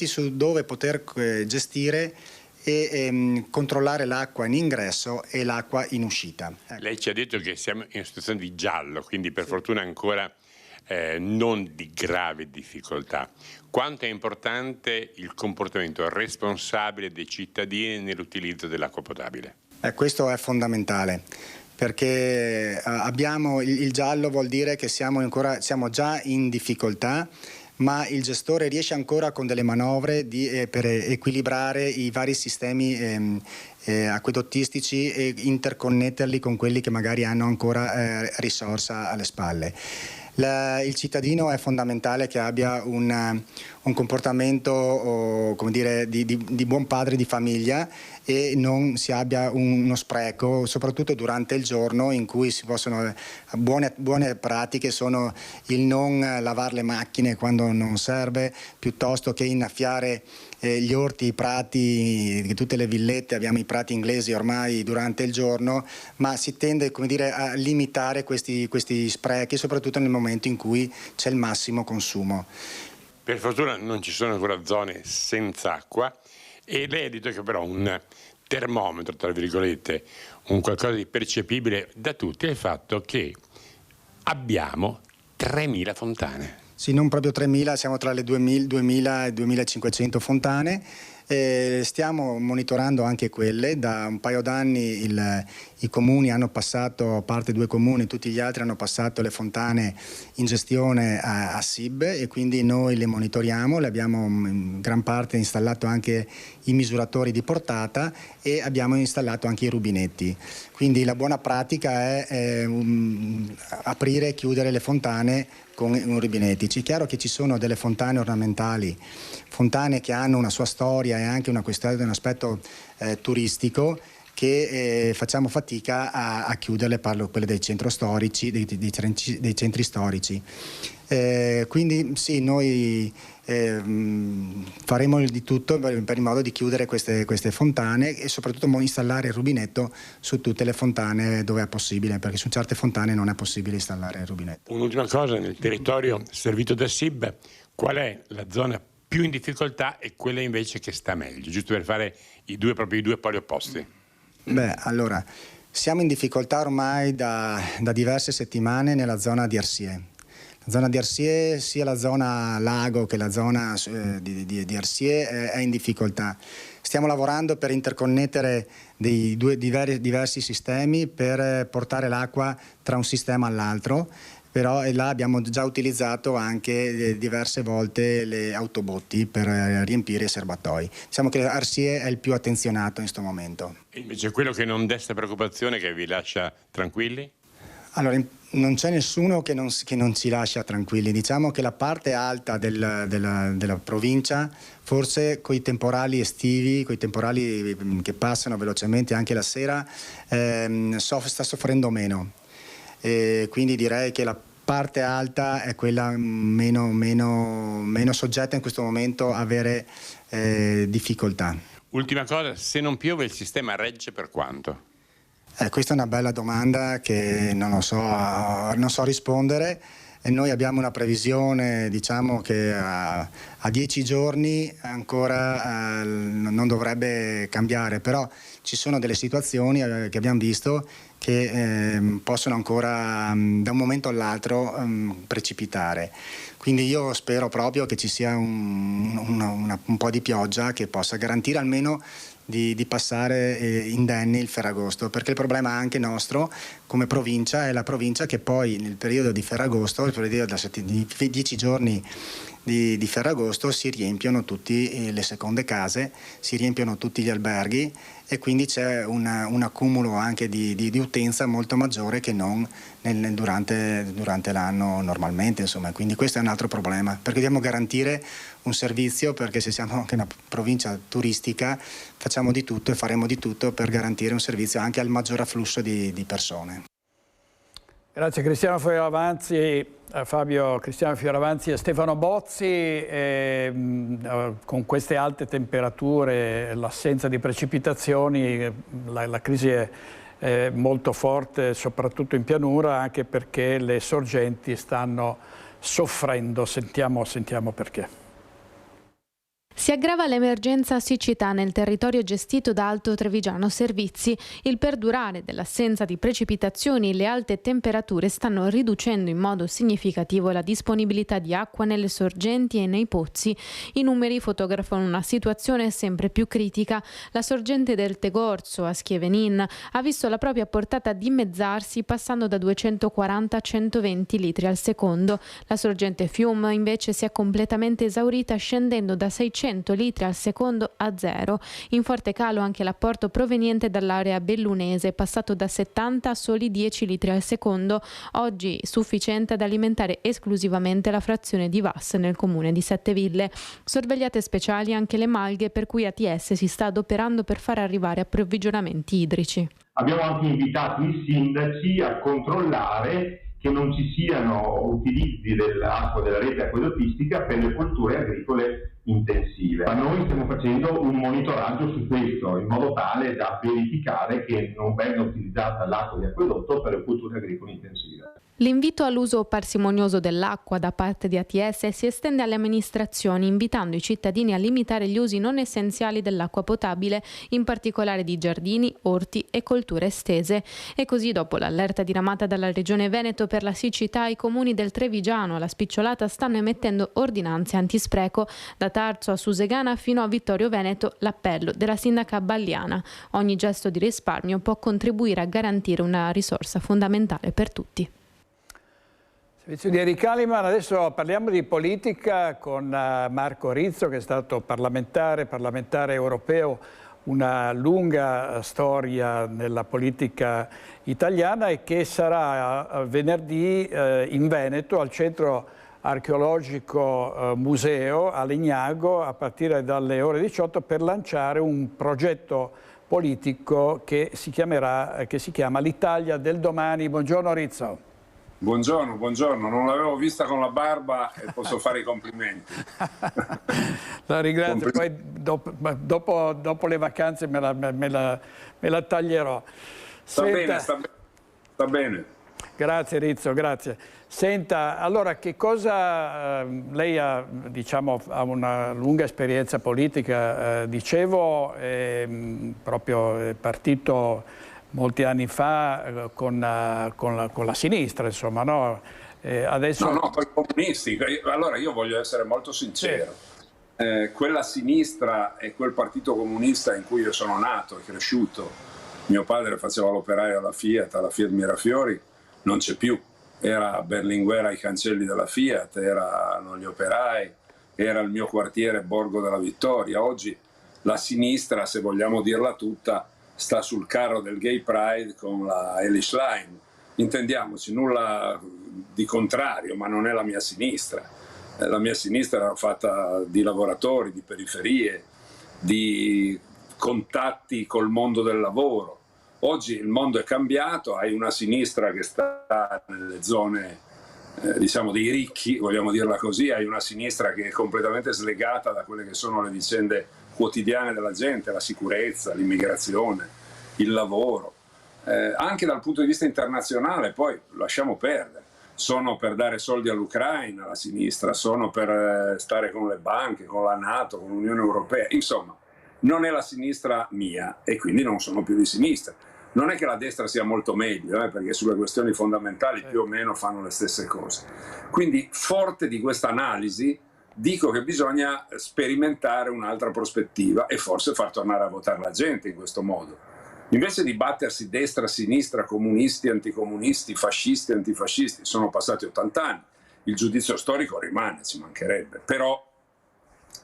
su dove poter gestire e controllare l'acqua in ingresso e l'acqua in uscita. Lei ci ha detto che siamo in una situazione di giallo, quindi per fortuna ancora non di grave difficoltà. Quanto è importante il comportamento responsabile dei cittadini nell'utilizzo dell'acqua potabile? Questo è fondamentale perché abbiamo il giallo, vuol dire che siamo già in difficoltà, ma il gestore riesce ancora con delle manovre per equilibrare i vari sistemi acquedottistici e interconnetterli con quelli che magari hanno ancora risorsa alle spalle. Il cittadino è fondamentale che abbia un comportamento come dire, di buon padre di famiglia e non si abbia uno spreco, soprattutto durante il giorno in cui si possono buone pratiche sono il non lavare le macchine quando non serve, piuttosto che innaffiare gli orti, i prati, tutte le villette, abbiamo i prati inglesi ormai durante il giorno, ma si tende come dire, a limitare questi sprechi, soprattutto nel momento in cui c'è il massimo consumo. Per fortuna non ci sono ancora zone senza acqua e lei ha detto che però un termometro, tra virgolette, un qualcosa di percepibile da tutti è il fatto che abbiamo 3.000 fontane. Sì, non proprio 3.000, siamo tra le 2.000 e 2.500 fontane. Stiamo monitorando anche quelle. Da un paio d'anni i comuni hanno passato, a parte 2 comuni, tutti gli altri hanno passato le fontane in gestione a SIB e quindi noi le monitoriamo, le abbiamo in gran parte installato anche i misuratori di portata e abbiamo installato anche i rubinetti. Quindi la buona pratica è aprire e chiudere le fontane con i rubinetti. È chiaro che ci sono delle fontane ornamentali, fontane che hanno una sua storia e anche un aspetto turistico che facciamo fatica a chiuderle, parlo quelle dei centri storici, dei centri storici. Quindi sì, noi faremo di tutto per il modo di chiudere queste fontane e soprattutto installare il rubinetto su tutte le fontane dove è possibile, perché su certe fontane non è possibile installare il rubinetto. Un'ultima cosa, nel territorio servito da SIB, qual è la zona più in difficoltà e quella invece che sta meglio, giusto per fare i due poli opposti? Beh, allora, siamo in difficoltà ormai da diverse settimane nella zona di Arsie. La zona di Arsie, sia la zona lago che la zona di Arsie è in difficoltà. Stiamo lavorando per interconnettere dei due diversi sistemi per portare l'acqua tra un sistema all'altro, però là abbiamo già utilizzato anche diverse volte le autobotti per riempire i serbatoi. Diciamo che Arsie è il più attenzionato in questo momento. E invece quello che non desta preoccupazione, che vi lascia tranquilli? Allora, non c'è nessuno che non ci lascia tranquilli. Diciamo che la parte alta della provincia, forse con i temporali estivi, con i temporali che passano velocemente anche la sera, sta soffrendo meno. quindi direi che la parte alta è quella meno soggetta in questo momento a avere difficoltà. Ultima cosa, se non piove il sistema regge per quanto? Questa è una bella domanda che non so rispondere. E noi abbiamo una previsione, diciamo che a 10 giorni ancora non dovrebbe cambiare, però ci sono delle situazioni che abbiamo visto che possono ancora da un momento all'altro precipitare. Quindi io spero proprio che ci sia un po' di pioggia che possa garantire almeno di passare indenni il Ferragosto, perché il problema anche nostro come provincia è la provincia che poi nel periodo di Ferragosto, il periodo di 10 giorni di Ferragosto, si riempiono tutte le seconde case, si riempiono tutti gli alberghi e quindi c'è un accumulo anche di utenza molto maggiore che non durante l'anno normalmente, insomma. Quindi questo è un altro problema, perché dobbiamo garantire un servizio, perché se siamo anche una provincia turistica facciamo di tutto e faremo di tutto per garantire un servizio anche al maggior afflusso di persone. Grazie Cristiano Fioravanti, Fabio Cristiano Fioravanti e Stefano Bozzi. Con queste alte temperature, l'assenza di precipitazioni, la crisi è molto forte, soprattutto in pianura, anche perché le sorgenti stanno soffrendo. Sentiamo perché. Si aggrava l'emergenza siccità nel territorio gestito da Alto Trevigiano Servizi. Il perdurare dell'assenza di precipitazioni e le alte temperature stanno riducendo in modo significativo la disponibilità di acqua nelle sorgenti e nei pozzi. I numeri fotografano una situazione sempre più critica. La sorgente del Tegorzo a Schievenin ha visto la propria portata dimezzarsi, passando da 240 a 120 litri al secondo. La sorgente Fium invece si è completamente esaurita, scendendo da 600 litri al secondo a 0. In forte calo anche l'apporto proveniente dall'area bellunese, passato da 70 a soli 10 litri al secondo, oggi sufficiente ad alimentare esclusivamente la frazione di Vas nel comune di Setteville. Sorvegliate speciali anche le malghe, per cui ATS si sta adoperando per far arrivare approvvigionamenti idrici. Abbiamo anche invitato i sindaci a controllare che non ci siano utilizzi dell'acqua della rete acquedottistica per le colture agricole intensive. Ma noi stiamo facendo un monitoraggio su questo, in modo tale da verificare che non venga utilizzata l'acqua di acquedotto per le colture agricole intensive. L'invito all'uso parsimonioso dell'acqua da parte di ATS si estende alle amministrazioni, invitando i cittadini a limitare gli usi non essenziali dell'acqua potabile, in particolare di giardini, orti e colture estese. E così, dopo l'allerta diramata dalla Regione Veneto per la siccità, i comuni del Trevigiano alla Spicciolata stanno emettendo ordinanze antispreco. Da Tarzo a Susegana fino a Vittorio Veneto, l'appello della sindaca Balliana. Ogni gesto di risparmio può contribuire a garantire una risorsa fondamentale per tutti. Servizio di Enrico Kalimann. Adesso parliamo di politica con Marco Rizzo, che è stato parlamentare europeo, una lunga storia nella politica italiana, e che sarà venerdì in Veneto al Centro Archeologico Museo a Legnago a partire dalle ore 18 per lanciare un progetto politico che si chiama l'Italia del domani. Buongiorno Rizzo. Buongiorno, non l'avevo vista con la barba e posso fare i complimenti. La ringrazio, poi dopo le vacanze me la taglierò. Sta bene. Grazie Rizzo, grazie. Senta, allora che cosa, lei ha una lunga esperienza politica, proprio è partito molti anni fa con la sinistra, insomma, no? Adesso... No, con i comunisti. Allora io voglio essere molto sincero. Sì. Quella sinistra e quel partito comunista in cui io sono nato e cresciuto, mio padre faceva l'operaio alla Fiat Mirafiori, non c'è più. Era Berlinguer ai cancelli della Fiat, erano gli operai, era il mio quartiere Borgo della Vittoria. Oggi la sinistra, se vogliamo dirla tutta, sta sul carro del Gay Pride con la Elish Line. Intendiamoci, nulla di contrario, ma non è la mia sinistra. La mia sinistra era fatta di lavoratori, di periferie, di contatti col mondo del lavoro. Oggi il mondo è cambiato, hai una sinistra che sta nelle zone diciamo dei ricchi, vogliamo dirla così, hai una sinistra che è completamente slegata da quelle che sono le vicende quotidiane della gente, la sicurezza, l'immigrazione, il lavoro. Anche dal punto di vista internazionale, poi lasciamo perdere, sono per dare soldi all'Ucraina la sinistra, sono per stare con le banche, con la NATO, con l'Unione Europea, insomma non è la sinistra mia e quindi non sono più di sinistra. Non è che la destra sia molto meglio, perché sulle questioni fondamentali più o meno fanno le stesse cose. Quindi, forte di questa analisi, dico che bisogna sperimentare un'altra prospettiva e forse far tornare a votare la gente in questo modo. Invece di battersi destra, sinistra, comunisti, anticomunisti, fascisti, antifascisti, sono passati 80 anni, il giudizio storico rimane, ci mancherebbe. Però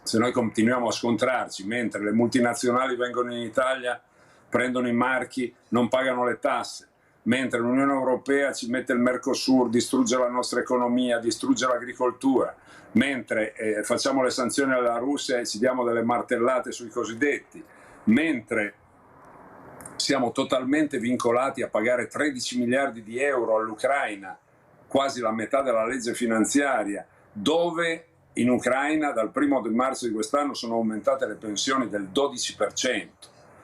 se noi continuiamo a scontrarci mentre le multinazionali vengono in Italia, prendono i marchi, non pagano le tasse, mentre l'Unione Europea ci mette il Mercosur, distrugge la nostra economia, distrugge l'agricoltura, mentre facciamo le sanzioni alla Russia e ci diamo delle martellate sui cosiddetti, mentre siamo totalmente vincolati a pagare 13 miliardi di euro all'Ucraina, quasi la metà della legge finanziaria, dove in Ucraina dal 1° marzo di quest'anno sono aumentate le pensioni del 12%.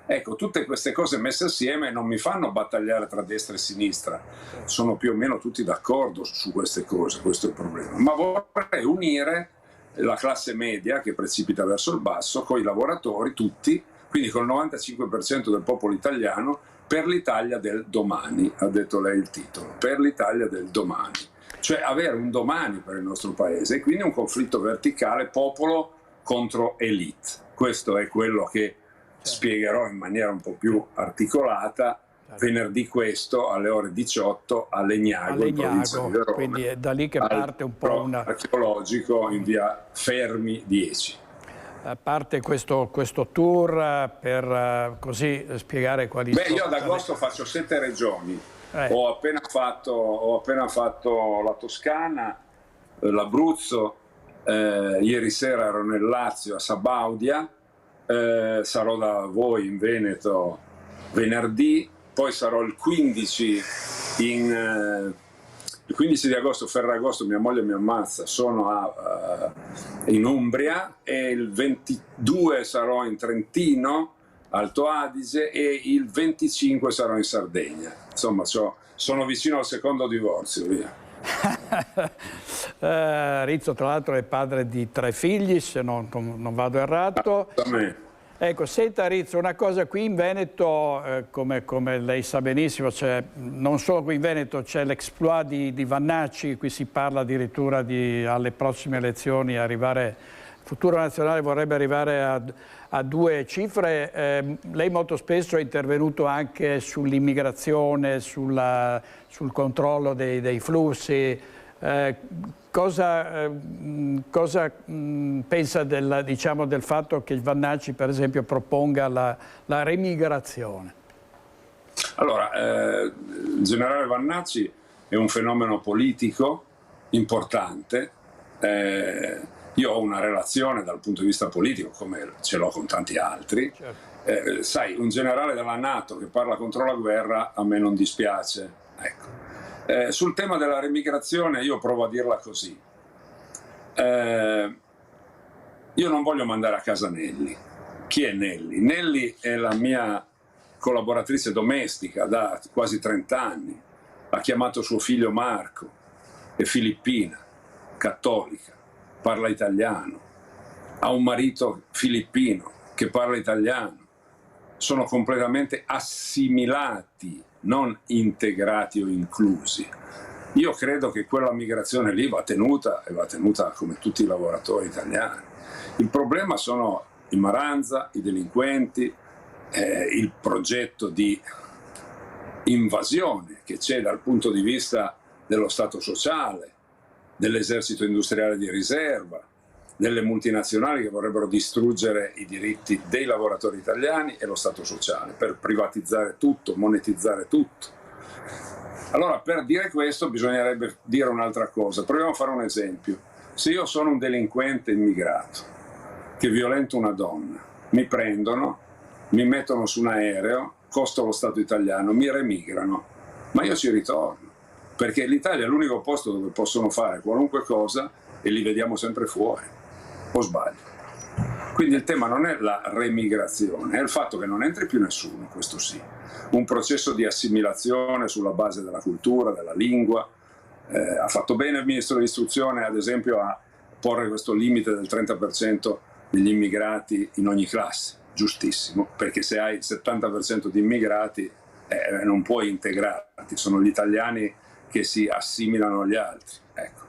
Ecco, tutte queste cose messe assieme non mi fanno battagliare tra destra e sinistra, sono più o meno tutti d'accordo su queste cose, questo è il problema, ma vorrei unire la classe media che precipita verso il basso con i lavoratori, tutti, quindi col 95% del popolo italiano, per l'Italia del domani, ha detto lei il titolo, per l'Italia del domani, cioè avere un domani per il nostro paese e quindi un conflitto verticale popolo contro elite. Questo è quello che spiegherò in maniera un po' più articolata venerdì questo alle ore 18 a Legnago, in provincia di Verona, quindi è da lì che parte un po' una archeologico in via Fermi 10. A parte questo tour per così spiegare quali sono. Io ad agosto faccio 7 regioni, ho appena fatto la Toscana, l'Abruzzo, ieri sera ero nel Lazio a Sabaudia, sarò da voi in Veneto venerdì, poi sarò il 15 il 15 di agosto, Ferragosto, mia moglie mi ammazza, sono in Umbria, e il 22 sarò in Trentino, Alto Adige, e il 25 sarò in Sardegna. Insomma, sono vicino al secondo divorzio, via. Rizzo tra l'altro è padre di 3 figli, se non vado errato. Ecco, senta Rizzo, una cosa qui in Veneto, come lei sa benissimo, non solo qui in Veneto c'è l'exploit di Vannacci, qui si parla addirittura alle prossime elezioni arrivare, il Futuro Nazionale vorrebbe arrivare a 2 cifre. Lei molto spesso è intervenuto anche sull'immigrazione, sul controllo dei flussi. Cosa pensa del fatto che Vannacci, per esempio, proponga la remigrazione? Allora, il generale Vannacci è un fenomeno politico importante. Io ho una relazione dal punto di vista politico, come ce l'ho con tanti altri. Certo. Sai, un generale della NATO che parla contro la guerra a me non dispiace. Ecco. Sul tema della remigrazione io provo a dirla così. Io non voglio mandare a casa Nelly. Chi è Nelly? Nelly è la mia collaboratrice domestica da quasi 30 anni. Ha chiamato suo figlio Marco, è filippina, cattolica, parla italiano, ha un marito filippino che parla italiano. Sono completamente assimilati, non integrati o inclusi. Io credo che quella migrazione lì va tenuta, e va tenuta come tutti i lavoratori italiani. Il problema sono i maranza, i delinquenti, il progetto di invasione che c'è dal punto di vista dello Stato sociale, dell'esercito industriale di riserva, delle multinazionali che vorrebbero distruggere i diritti dei lavoratori italiani e lo Stato sociale per privatizzare tutto, monetizzare tutto. Allora, per dire questo bisognerebbe dire un'altra cosa. Proviamo a fare un esempio. Se io sono un delinquente immigrato che violento una donna, mi prendono, mi mettono su un aereo costa lo Stato italiano, mi remigrano, ma io ci ritorno, perché l'Italia è l'unico posto dove possono fare qualunque cosa e li vediamo sempre fuori, o sbaglio? Quindi il tema non è la remigrazione, è il fatto che non entri più nessuno, questo sì. Un processo di assimilazione sulla base della cultura, della lingua. Ha fatto bene il Ministro dell'Istruzione, ad esempio, a porre questo limite del 30% degli immigrati in ogni classe. Giustissimo, perché se hai il 70% di immigrati non puoi integrarti, sono gli italiani che si assimilano agli altri. Ecco.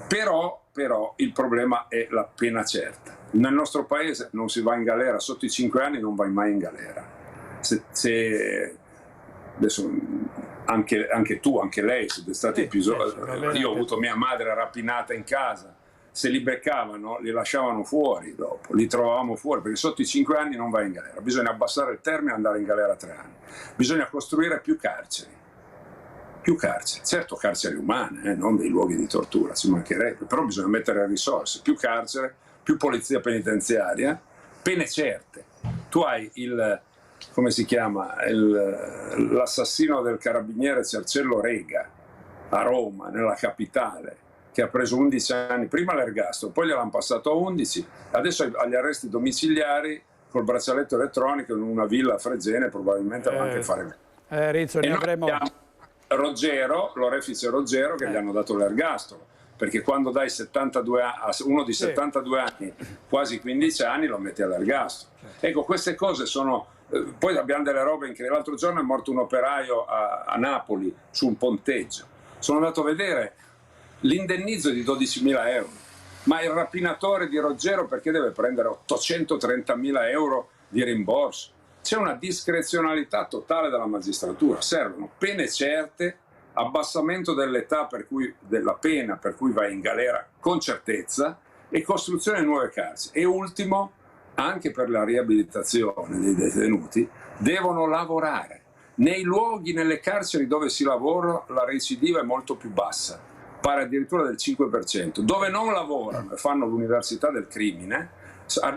Però il problema è la pena certa. Nel nostro paese non si va in galera, sotto i 5 anni non vai mai in galera. Adesso anche tu, anche lei siete stati episodi. Io ho avuto mia madre rapinata in casa, se li beccavano li lasciavano fuori dopo, li trovavamo fuori, perché sotto i 5 anni non vai in galera. Bisogna abbassare il termine e andare in galera a 3 anni. Bisogna costruire più carceri, certo carceri umane, non dei luoghi di tortura, ci mancherebbe, però bisogna mettere risorse, più carcere, più polizia penitenziaria, pene certe. Tu hai come si chiama, l'assassino del carabiniere Cercello Rega a Roma, nella capitale, che ha preso 11 anni, prima l'ergastolo, poi gliel'hanno passato a 11, adesso agli arresti domiciliari col braccialetto elettronico in una villa a Fregene, probabilmente va anche fare. Rizzo, ne avremo... L'orefice Roggero, che gli hanno dato l'ergastolo, perché quando dai 72 a uno di 72 anni, quasi 15 anni, lo metti all'ergastolo. Ecco, queste cose sono... Poi abbiamo delle robe incredibili. L'altro giorno è morto un operaio a Napoli su un ponteggio. Sono andato a vedere l'indennizzo di 12.000 euro. Ma il rapinatore di Roggero perché deve prendere 830.000 euro di rimborso? C'è una discrezionalità totale della magistratura. Servono pene certe, abbassamento dell'età della pena per cui vai in galera con certezza e costruzione di nuove carceri. E ultimo, anche per la riabilitazione dei detenuti, devono lavorare. Nei luoghi, nelle carceri dove si lavora, la recidiva è molto più bassa, pare addirittura del 5%. Dove non lavorano e fanno l'università del crimine,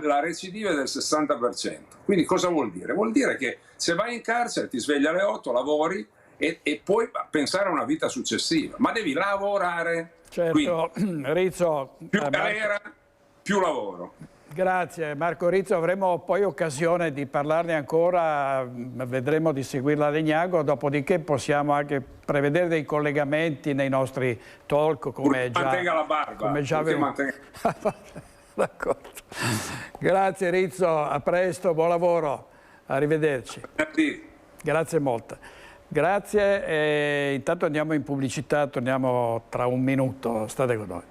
la recidiva è del 60%. Quindi cosa vuol dire? Vuol dire che se vai in carcere ti svegli alle 8, lavori e puoi pensare a una vita successiva, ma devi lavorare. Certo, quindi, Rizzo, più galera, più lavoro. Grazie Marco Rizzo, avremo poi occasione di parlarne ancora, vedremo di seguire la Legnago, dopodiché possiamo anche prevedere dei collegamenti nei nostri talk come già... Mantenga la barba. Come già avevo... D'accordo. Grazie Rizzo, a presto, buon lavoro, arrivederci. Grazie molte. Grazie e intanto andiamo in pubblicità, torniamo tra un minuto, state con noi.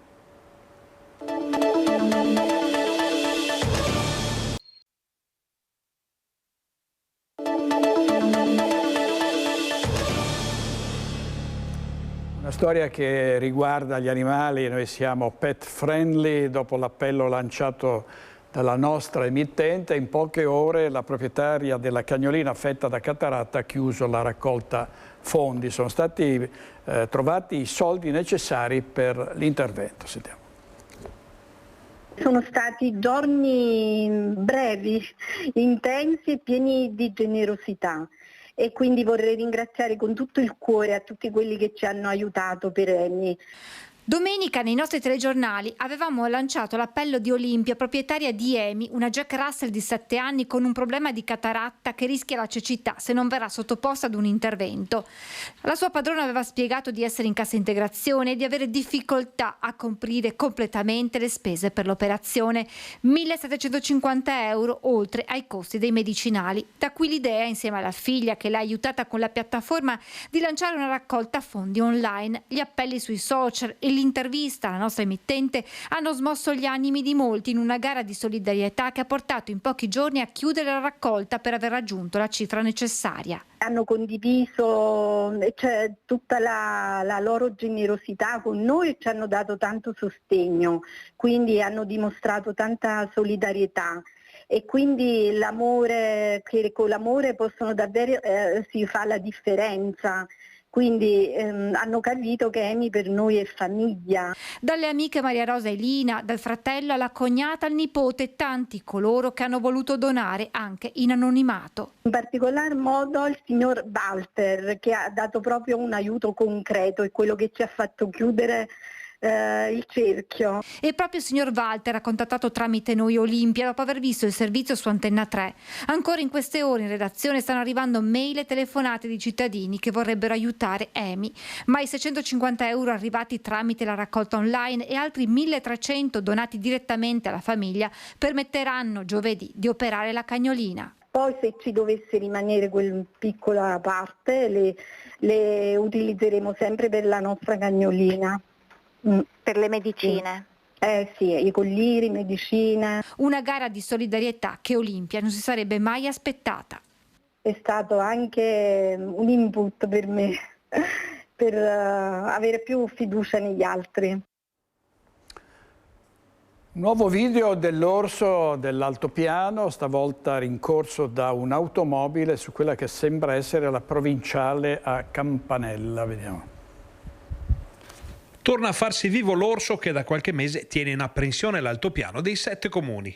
Una storia che riguarda gli animali, noi siamo pet friendly, dopo l'appello lanciato dalla nostra emittente, in poche ore la proprietaria della cagnolina affetta da cataratta ha chiuso la raccolta fondi. Sono stati trovati i soldi necessari per l'intervento. Sentiamo. Sono stati giorni brevi, intensi e pieni di generosità. E quindi vorrei ringraziare con tutto il cuore a tutti quelli che ci hanno aiutato per anni. Domenica nei nostri telegiornali avevamo lanciato l'appello di Olimpia, proprietaria di Amy, una Jack Russell di 7 anni con un problema di cataratta che rischia la cecità se non verrà sottoposta ad un intervento. La sua padrona aveva spiegato di essere in cassa integrazione e di avere difficoltà a coprire completamente le spese per l'operazione, 1.750 euro oltre ai costi dei medicinali. Da qui l'idea, insieme alla figlia che l'ha aiutata con la piattaforma, di lanciare una raccolta fondi online. Gli appelli sui social e l'intervista alla nostra emittente hanno smosso gli animi di molti in una gara di solidarietà che ha portato in pochi giorni a chiudere la raccolta per aver raggiunto la cifra necessaria. Hanno condiviso tutta la loro generosità con noi e ci hanno dato tanto sostegno, quindi hanno dimostrato tanta solidarietà. E quindi l'amore, che con l'amore possono davvero si fa la differenza. quindi hanno capito che EMI per noi è famiglia. Dalle amiche Maria Rosa e Lina, dal fratello alla cognata al nipote, tanti coloro che hanno voluto donare anche in anonimato. In particolar modo il signor Walter, che ha dato proprio un aiuto concreto, e quello che ci ha fatto chiudere il cerchio. E proprio il signor Walter ha contattato tramite Noi Olimpia dopo aver visto il servizio su Antenna 3. Ancora in queste ore in redazione stanno arrivando mail e telefonate di cittadini che vorrebbero aiutare EMI, ma i 650 euro arrivati tramite la raccolta online e altri 1.300 donati direttamente alla famiglia permetteranno giovedì di operare la cagnolina. Poi se ci dovesse rimanere quella piccola parte le utilizzeremo sempre per la nostra cagnolina. Per le medicine? Sì, i colliri, medicine. Una gara di solidarietà che Olimpia non si sarebbe mai aspettata. È stato anche un input per me, per avere più fiducia negli altri. Nuovo video dell'orso dell'altopiano, stavolta rincorso da un'automobile su quella che sembra essere la provinciale a Campanella. Vediamo. Torna a farsi vivo l'orso che da qualche mese tiene in apprensione l'altopiano dei 7 comuni.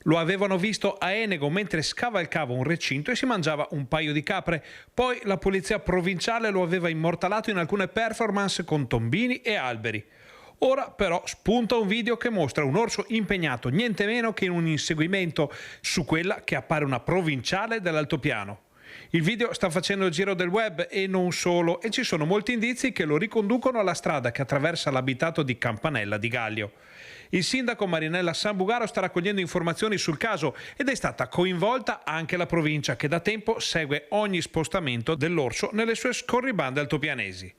Lo avevano visto a Enego mentre scavalcava un recinto e si mangiava un paio di capre. Poi la polizia provinciale lo aveva immortalato in alcune performance con tombini e alberi. Ora però spunta un video che mostra un orso impegnato niente meno che in un inseguimento su quella che appare una provinciale dell'altopiano. Il video sta facendo il giro del web e non solo, e ci sono molti indizi che lo riconducono alla strada che attraversa l'abitato di Campanella di Gallio. Il sindaco Marinella Sambugaro sta raccogliendo informazioni sul caso ed è stata coinvolta anche la provincia che da tempo segue ogni spostamento dell'orso nelle sue scorribande altopianesi.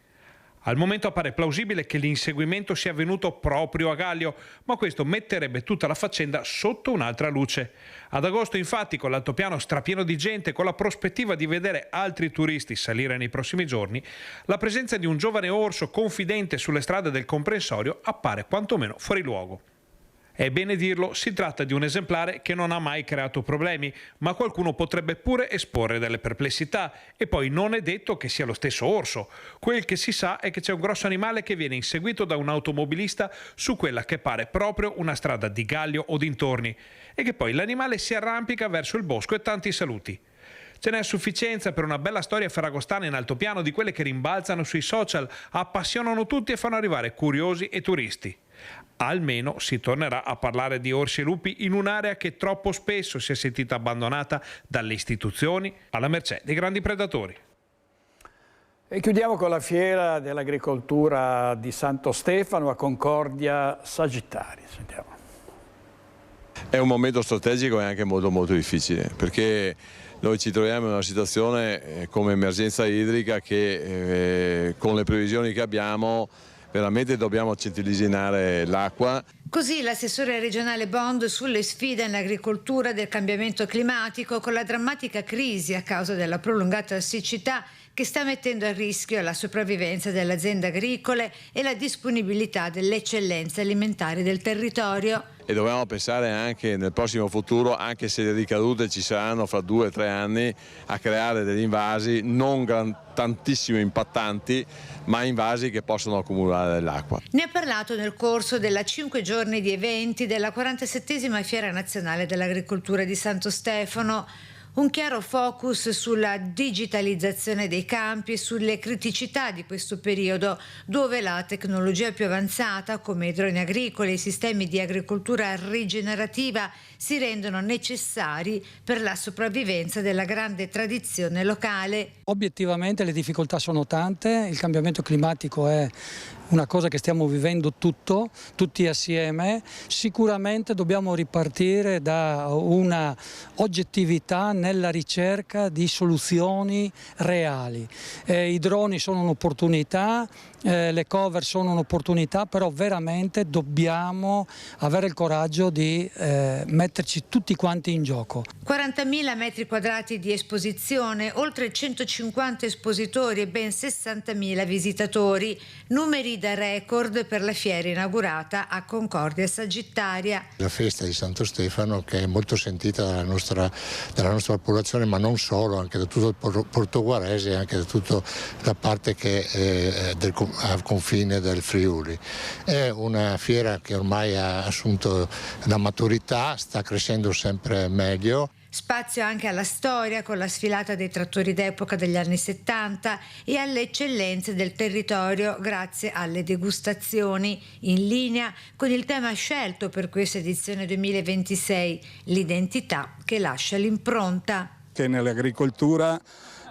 Al momento appare plausibile che l'inseguimento sia avvenuto proprio a Gallio, ma questo metterebbe tutta la faccenda sotto un'altra luce. Ad agosto, infatti, con l'altopiano strapieno di gente, con la prospettiva di vedere altri turisti salire nei prossimi giorni, la presenza di un giovane orso confidente sulle strade del comprensorio appare quantomeno fuori luogo. È bene dirlo, si tratta di un esemplare che non ha mai creato problemi, ma qualcuno potrebbe pure esporre delle perplessità, e poi non è detto che sia lo stesso orso. Quel che si sa è che c'è un grosso animale che viene inseguito da un automobilista su quella che pare proprio una strada di Gallio o dintorni, e che poi l'animale si arrampica verso il bosco e tanti saluti. Ce n'è a sufficienza per una bella storia ferragostana in altopiano, di quelle che rimbalzano sui social, appassionano tutti e fanno arrivare curiosi e turisti. Almeno si tornerà a parlare di orsi e lupi in un'area che troppo spesso si è sentita abbandonata dalle istituzioni alla mercé dei grandi predatori. E chiudiamo con la fiera dell'agricoltura di Santo Stefano a Concordia Sagittari. Sentiamo. È un momento strategico e anche molto difficile, perché noi ci troviamo in una situazione come emergenza idrica che con le previsioni che abbiamo veramente dobbiamo centilliginare l'acqua. Così l'assessore regionale Bond sulle sfide nell'agricoltura del cambiamento climatico, con la drammatica crisi a causa della prolungata siccità che sta mettendo a rischio la sopravvivenza delle aziende agricole e la disponibilità delle eccellenze alimentari del territorio. E dobbiamo pensare anche nel prossimo futuro, anche se le ricadute ci saranno fra 2 o 3 anni, a creare degli invasi non tantissimo impattanti, ma invasi che possono accumulare dell'acqua. Ne ha parlato nel corso della 5 giorni di eventi della 47esima Fiera Nazionale dell'Agricoltura di Santo Stefano. Un chiaro focus sulla digitalizzazione dei campi e sulle criticità di questo periodo, dove la tecnologia più avanzata, come i droni agricoli e i sistemi di agricoltura rigenerativa, si rendono necessari per la sopravvivenza della grande tradizione locale. Obiettivamente le difficoltà sono tante, il cambiamento climatico è una cosa che stiamo vivendo tutti assieme. Sicuramente dobbiamo ripartire da una oggettività nella ricerca di soluzioni reali. I droni sono un'opportunità, le cover sono un'opportunità, però veramente dobbiamo avere il coraggio di metterci tutti quanti in gioco. 40.000 metri quadrati di esposizione, oltre 150 espositori e ben 60.000 visitatori, numeri da record per la fiera inaugurata a Concordia Sagittaria. La festa di Santo Stefano, che è molto sentita dalla nostra popolazione, ma non solo, anche da tutto il portoguarese e anche da tutta la parte che è al confine del Friuli. È una fiera che ormai ha assunto la maturità, sta crescendo sempre meglio. Spazio anche alla storia, con la sfilata dei trattori d'epoca degli anni 70 e alle eccellenze del territorio grazie alle degustazioni, in linea con il tema scelto per questa edizione 2026, l'identità che lascia l'impronta. Che nell'agricoltura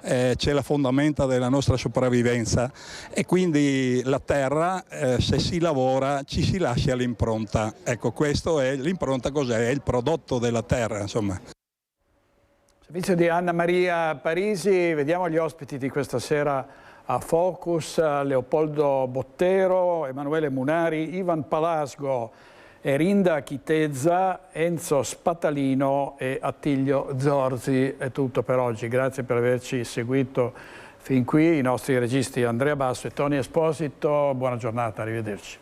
c'è la fondamenta della nostra sopravvivenza e quindi la terra, se si lavora, ci si lascia l'impronta. Ecco, questo è l'impronta, cos'è? È il prodotto della terra, insomma. Servizio di Anna Maria Parisi, vediamo gli ospiti di questa sera a Focus: Leopoldo Bottero, Emanuele Munari, Ivan Palasgo, Erinda Chitezza, Enzo Spatalino e Attilio Zorzi. È tutto per oggi, grazie per averci seguito fin qui. I nostri registi Andrea Basso e Tony Esposito, buona giornata, arrivederci.